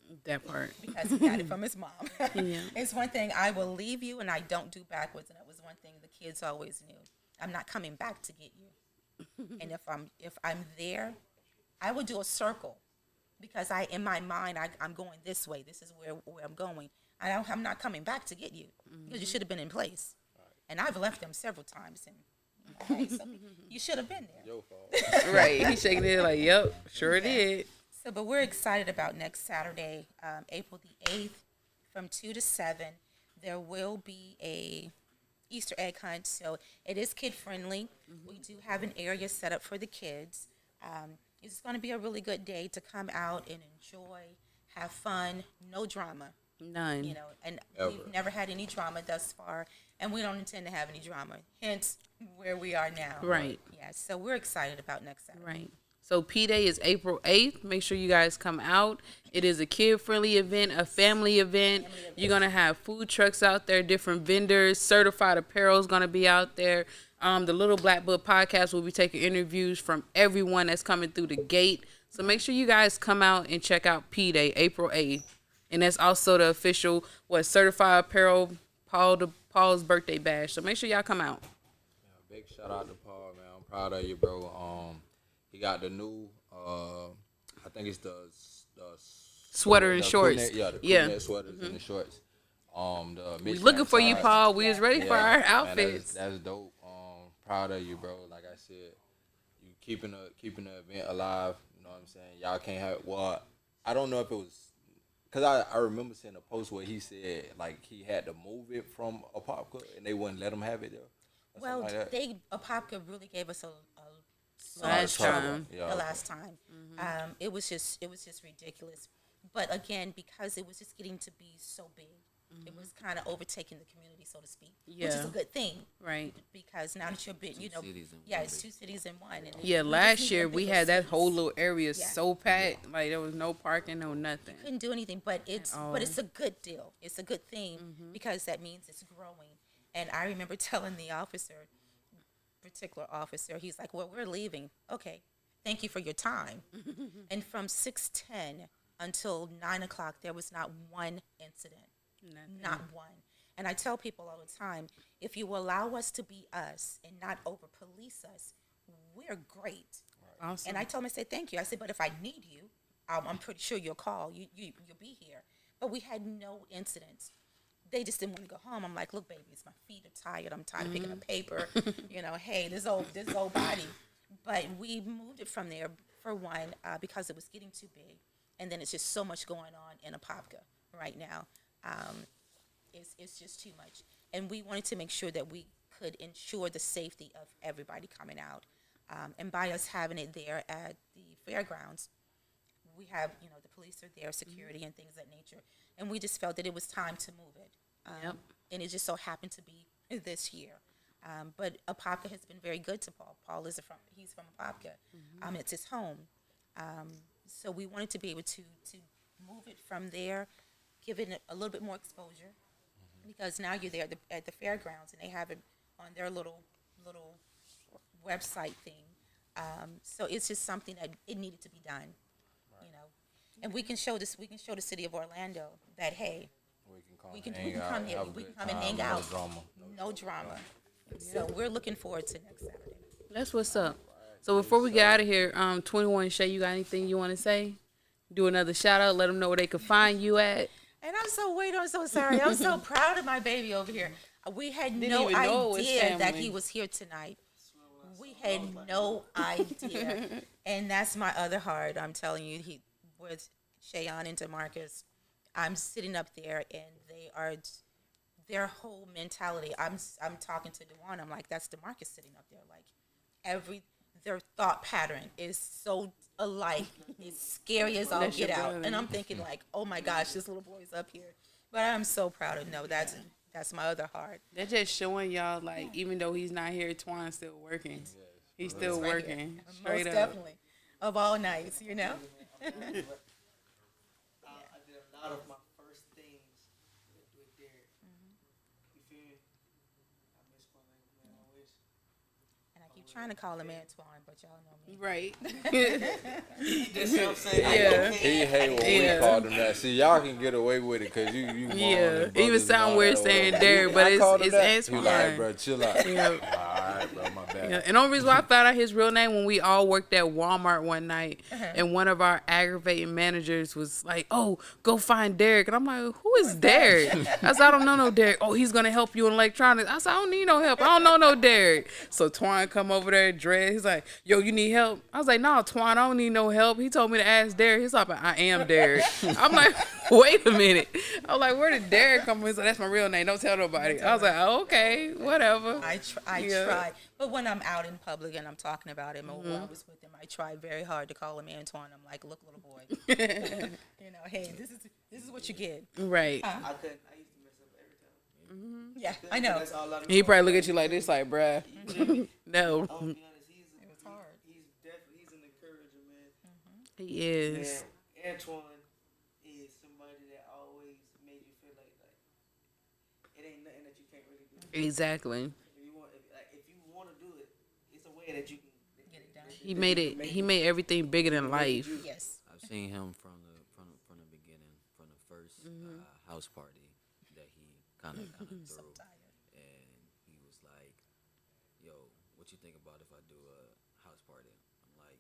you. That part. Because he got it from his mom. Yeah. It's one thing, I will leave you, and I don't do backwards. And that was one thing the kids always knew. I'm not coming back to get you. And if I'm there, I will do a circle, because in my mind I'm going this way. This is where I'm going. I'm not coming back to get you, because you should have been in place. And I've left them several times, and hey, so you should have been there. Your fault. Right. He's shaking his head like, yep, sure did. So, but we're excited about next Saturday, April the 8th, from 2 to 7. There will be a Easter egg hunt, so it is kid friendly. We do have an area set up for the kids. It's going to be a really good day to come out and enjoy, have fun, no drama. None. You know, and Ever. we've never had any drama thus far, and we don't intend to have any drama. Hence, where we are now. Right. Yeah. So we're excited about next Saturday. Right. So P-Day is April 8th. Make sure you guys come out. It is a kid-friendly event, a family event. You're going to have food trucks out there, different vendors. Certified apparel is going to be out there. The Little Black Book podcast will be taking interviews from everyone that's coming through the gate. So make sure you guys come out and check out P-Day, April 8th. And that's also the official, certified apparel, Paul's birthday bash. So make sure y'all come out. Yeah, big shout out to Paul, man. I'm proud of you, bro. He got the new, I think it's the Sweater and the shorts. crew neck, the crew neck sweaters and the shorts. We looking for you, Paul. We was ready for our outfits. Man, that's dope. Proud of you, bro. Like I said, you keeping the event alive. You know what I'm saying? Y'all can't have. Well, I don't know if it was. Because I remember seeing a post where he said, like, he had to move it from Apopka and they wouldn't let him have it there. Well, like that. Apopka really gave us a Last time. Yeah. the last time. It was just ridiculous. But again, because it was just getting to be so big, it was kind of overtaking the community, so to speak, which is Yeah. a good thing. Right. Because now that you're big, you know, cities in yeah, one it's big- 2 cities in one. And Yeah, we just last needed year a we bigger had that space. whole little area Yeah. so packed. Like, there was no parking, no nothing. Couldn't do anything, but it's all. a good deal. It's a good thing because that means it's growing. And I remember telling the particular officer, he's like, "Well, we're leaving. Okay, thank you for your time." And from 6:10 until 9 o'clock, there was not one incident, not one. And I tell people all the time, if you allow us to be us and not over police us, we're great. Awesome. And I told him, I said, thank you. I said, but if I need you, I'm pretty sure you'll call. You'll be here. But we had no incidents. They just didn't want to go home. I'm like, look, babies, my feet are tired. I'm tired of picking up paper. You know, hey, this old body. But we moved it from there, for one, because it was getting too big. And then it's just so much going on in Apopka right now. It's just too much. And we wanted to make sure that we could ensure the safety of everybody coming out. And by us having it there at the fairgrounds, we have, you know, the police are there, security and things of that nature. And we just felt that it was time to move it. Yep. And it just so happened to be this year. But Apopka has been very good to Paul. Paul is he's from Apopka. It's his home. So we wanted to be able to move it from there, give it a little bit more exposure, because now you're there at the fairgrounds and they have it on their little website thing. So it's just something that it needed to be done, you know. And we can show the city of Orlando that, hey, we can come here, we can come and hang out, no drama. So we're looking forward to next Saturday. That's what's up. So before we get out of here, 21 Shay, you got anything you want to say? do another shout out. Let them know where they can find you at. And I'm so sorry. I'm so proud of my baby over here. We had Didn't no even know it was idea that family. he was here tonight. We had no idea. And that's my other heart. I'm telling you, he with Shayon and DeMarcus, I'm sitting up there and they are their whole mentality. I'm talking to Dewan. I'm like, that's DeMarcus sitting up there. Like their thought pattern is so alike. It's scary as all That's get your out. brother. And I'm thinking like, oh my gosh, this little boy's up here. But I'm so proud of that's my other heart. They're just showing y'all, like, even though he's not here, Twan's still working. He's still Right working. here. Straight Most up. definitely. Of all nights, you know? I did a lot of my first things with Derek. You feel me? I miss my language, man. I wish. And I keep trying to call him Antwaun, but y'all know me. Right. That's what I'm saying. Yeah. He hate when Yeah. we called him that. See, y'all can get away with it because you Yeah. moms and Even brothers and sound all weird that, saying whatever. Derek, but I called him it's that. He Antwaun. like, bro, chill out. Yeah. All right, bro, my bad. Yeah, and the only reason why I found out his real name when we all worked at Walmart one night, and one of our aggravating managers was like, "Oh, go find Derek," and I'm like, "Who is Derek?" I said, "I don't know no Derek." "Oh, he's gonna help you in electronics." I said, "I don't need no help. I don't know no Derek." So Twan come over there, dread. He's like, "Yo, you need help?" I was like, "No, Twan, I don't need no help." He told me to ask Derek. He's like, "I am Derek." I'm like, "Wait a minute." I was like, "Where did Derek come from?" He's like, "That's my real name. Don't tell nobody." I was like, "Oh, okay, whatever." I Yeah. try. But when I'm out in public and I'm talking about him or when I was with him, I try very hard to call him Antwaun. I'm like, "Look, little boy, you know, hey, this is what you get." Right. I couldn't. I used to mess up every time. Yeah, I know. That's all I He probably look at you like this, like, bruh. No. I'm gonna be honest. It was hard. He's definitely an encourager, man. He is. Man, Antwaun is somebody that always made you feel like it ain't nothing that you can't really do. Exactly. If you want to do it, it's a way that you can Get it done. He made everything bigger than life. Yes. I've seen him from the beginning, from the first house party that he kind of threw, and he was like, "Yo, what you think about if I do a house party?" I'm like,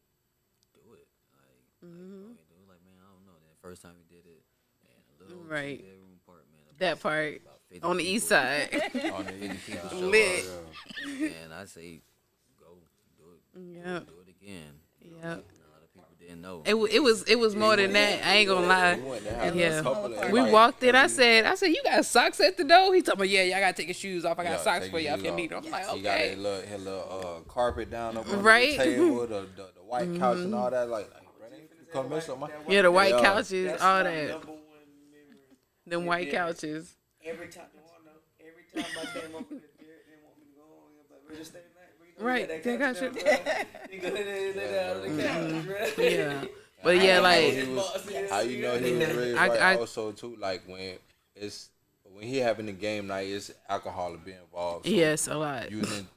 "Do it, like go ahead, do it." Like, man, I don't know. Then the first time we did it, and a little Right. bedroom part, man, That part about 50 on the people- east side. On the 50 east people side. show Lit. up, and I say, "Go do it, Yep. do it again." Yep. And a lot of people didn't know. It was more than that. I ain't gonna lie. We went to have Yeah. a couple of We like, walked in. I said, "You got socks at the door?" He told me, "Yeah, y'all gotta take your shoes off. I got Yeah, socks take for your y'all. shoes Can off. meet." I'm like, He got "Okay." his little carpet down up on Right. the table, the white couch and all that. Like Renee, you come miss something. Yeah, the white Yeah. couches, That's all my that. number one memory. Them white couches. Every time, every time I came up with it, Derek didn't want me to go home. He was like, "Bro, just stay the night, bro. You know, Right, you got they that got couch you. down, bro. You go there, lay down on the couch, bro." Yeah, but yeah, like He was, how you know he was really I- right I- also too, like when he having a game night, it's alcohol to be involved. So yes, a lot. using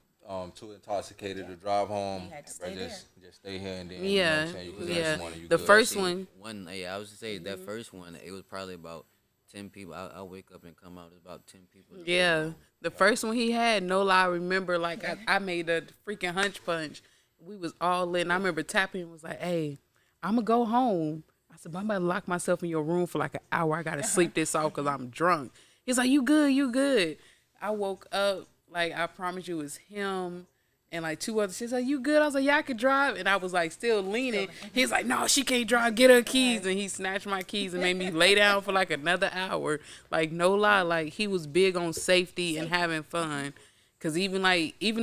too intoxicated to drive home, You had to bro, stay just stay here and then Yeah, you know what I'm saying? You can yeah. next morning, you The good. first See, one. I was to say that first one. It was probably about 10 people. I wake up and come out. It's about 10 people. Yeah, the first one he had, no lie, I remember like I made a freaking hunch punch. We was all in. I remember tapping and was like, "Hey, I'm gonna go home." I said, "But I'm about to lock myself in your room for like an hour. I gotta sleep this off because I'm drunk." He's like, "You good? You good?" I woke up like I promise you, it was him and like two others. She's like, "You good?" I was like, "Yeah, I could drive." And I was like still leaning. He's like, "No, she can't drive. Get her keys." And he snatched my keys and made me lay down for like another hour. Like no lie, like he was big on safety and having fun. Cause even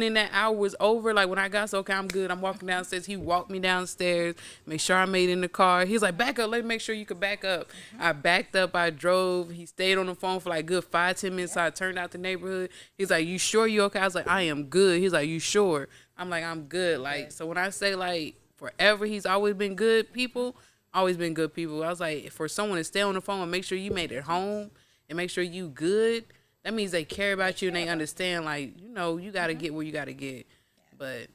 in that hour was over, like when I got so okay, I'm good. I'm walking downstairs. He walked me downstairs, make sure I made it in the car. He's like, "Back up, let me make sure you could back up." I backed up, I drove. He stayed on the phone for like good 5-10 minutes. So I turned out the neighborhood. He's like, "You sure you okay?" I was like, "I am good." He's like, "You sure?" I'm like, "I'm good." Like, so when I say like forever, he's always been good people, always been good people. I was like, for someone to stay on the phone and make sure you made it home and make sure you good, that means they care about you and they understand, like, you know, you got to get where you got to get. But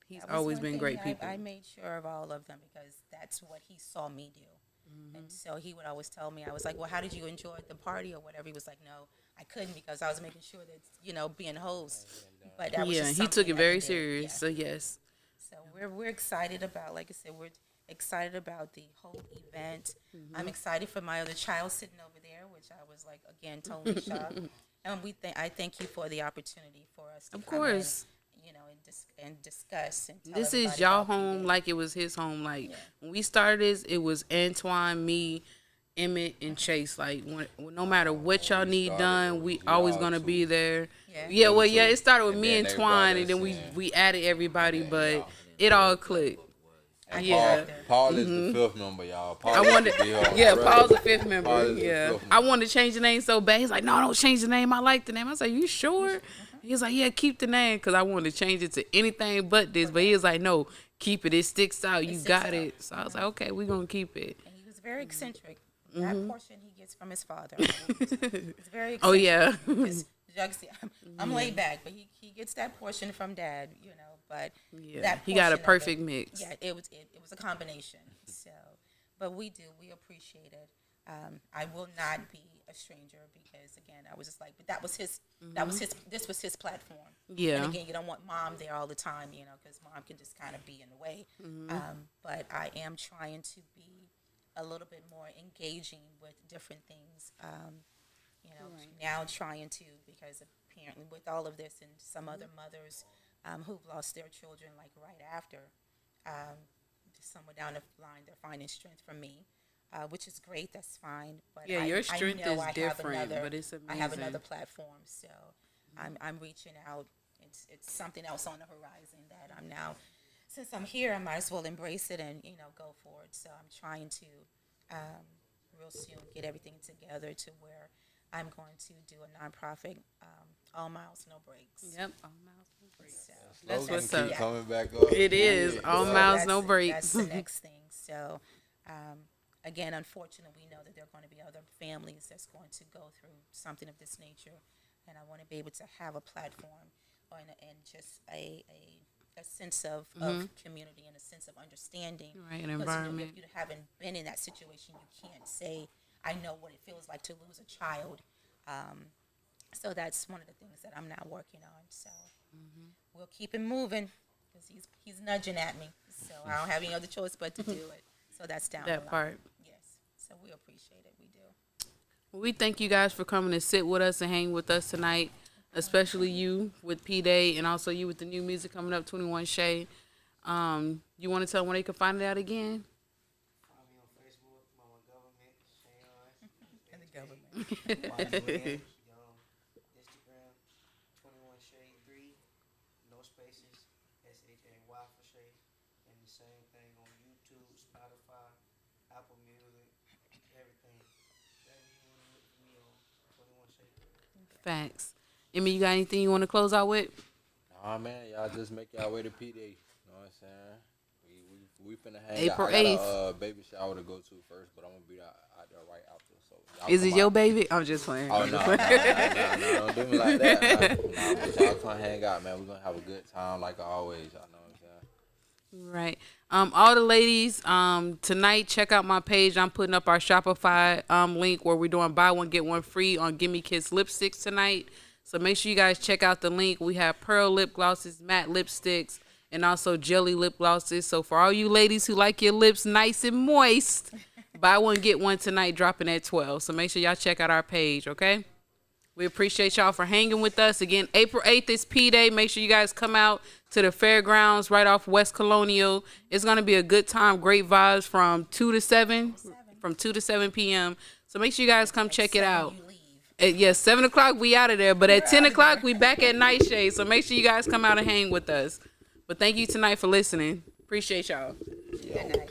he's That was always one been thing great people. I made sure of all of them because that's what he saw me do. And so he would always tell me, I was like, "Well, how did you enjoy the party or whatever?" He was like, "No, I couldn't because I was making sure that, you know, being host." But that was Yeah, just he took something it that very did. serious. Yeah. So yes. So we're excited about, like I said, excited about the whole event. I'm excited for my other child sitting over there, which I was like, again, totally shocked. And I thank you for the opportunity for us to Of come course. in, and discuss and tell This is everybody y'all about home PD. like it was his home. Like when we started this, it was Antwaun, me, Emmett, and Chase. Like no matter what y'all need started, done, we we always all gonna two. be there. Yeah. Yeah, well, Two. yeah, it started with And me then and they Twine, brought and then us in. we added everybody, And but it all clicked. And Yeah. Paul is the fifth member, y'all. Paul I used wanted, to be on yeah, the Paul's the record. fifth member. Paul is the Yeah, fifth I member. wanted to change the name so bad. He's like, no, don't change the name. I like the name. I was like, you sure? He was like, yeah, keep the name, because I wanted to change it to anything but this. But he was like, no, keep it. It sticks out. You sticks got out. it. So I was like, okay, we're gonna keep it. And he was very eccentric. That portion he gets from his father. It's very eccentric. Oh yeah. Because I'm laid back, but he gets that portion from dad, But Yeah, that he got a portion of perfect it, mix. Yeah, it was a combination. So, but we appreciate it. I will not be a stranger because again, I was just like, but that was his. This was his platform. Yeah. And again, you don't want mom there all the time, because mom can just kind of be in the way. But I am trying to be a little bit more engaging with different things. Now trying to, because apparently with all of this and some other mothers who've lost their children like right after, somewhere down the line they're finding strength from me, which is great. That's fine. But Yeah, your strength I know is I have different, another- but it's I have amazing. another platform, so I'm reaching out. It's something else on the horizon that I'm now. Since I'm here, I might as well embrace it and go forward. So I'm trying to real soon get everything together to where I'm going to do a nonprofit, all miles, no breaks. Yep. All miles, no breaks. So Slogan what's keep up. coming back up. It is all Yeah. miles, that's no the- breaks. That's the next thing. So, again, unfortunately, we know that there are going to be other families that's going to go through something of this nature, and I want to be able to have a platform and just a sense of community and a sense of understanding. Right, an 'Cause, environment. if you haven't been in that situation, you can't say, I know what it feels like to lose a child. So that's one of the things that I'm now working on. So we'll keep it moving because he's nudging at me. So I don't have any other choice but to do it. So that's down the That line. part. Yes. So we appreciate it. We do. Well, we thank you guys for coming to sit with us and hang with us tonight, especially you with P-Day and also you with the new music coming up, 21 Shade. You want to tell them where they can find it out again? Find me on Facebook, Mama Government, Shayon. And the government. Williams, Instagram, 21 Shade 3, no spaces, SHAY for Shade, and the same thing on YouTube, Spotify, Apple Music, everything. Whatever you want to look for me on 21 Shade 3. Facts. Emmy, you got anything you want to close out with? Nah, man, y'all just make y'all way to PD. You know what I'm saying? We finna hang April out. I 8th. got a baby shower to go to first, but I'm gonna be out there right after. So y'all Is come it your out. baby? I'm just playing. Oh no, don't do me like that. Nah, but y'all come hang out, man. We're gonna have a good time like always. Y'all know what I'm saying? Right. All the ladies, tonight check out my page. I'm putting up our Shopify link where we're doing buy one get one free on Gimme Kiss lipsticks tonight. So make sure you guys check out the link. We have pearl lip glosses, matte lipsticks, and also jelly lip glosses. So for all you ladies who like your lips nice and moist, buy one get one tonight, dropping at 12. So make sure y'all check out our page, okay? We appreciate y'all for hanging with us. Again, April 8th is P-Day. Make sure you guys come out to the fairgrounds right off West Colonial. It's going to be a good time, great vibes from 2 to 7 p.m. So make sure you guys come check it out. Yes, 7 o'clock we out of there, but at 10 o'clock we back at Nightshade. So make sure you guys come out and hang with us. But thank you tonight for listening. Appreciate y'all. Good night.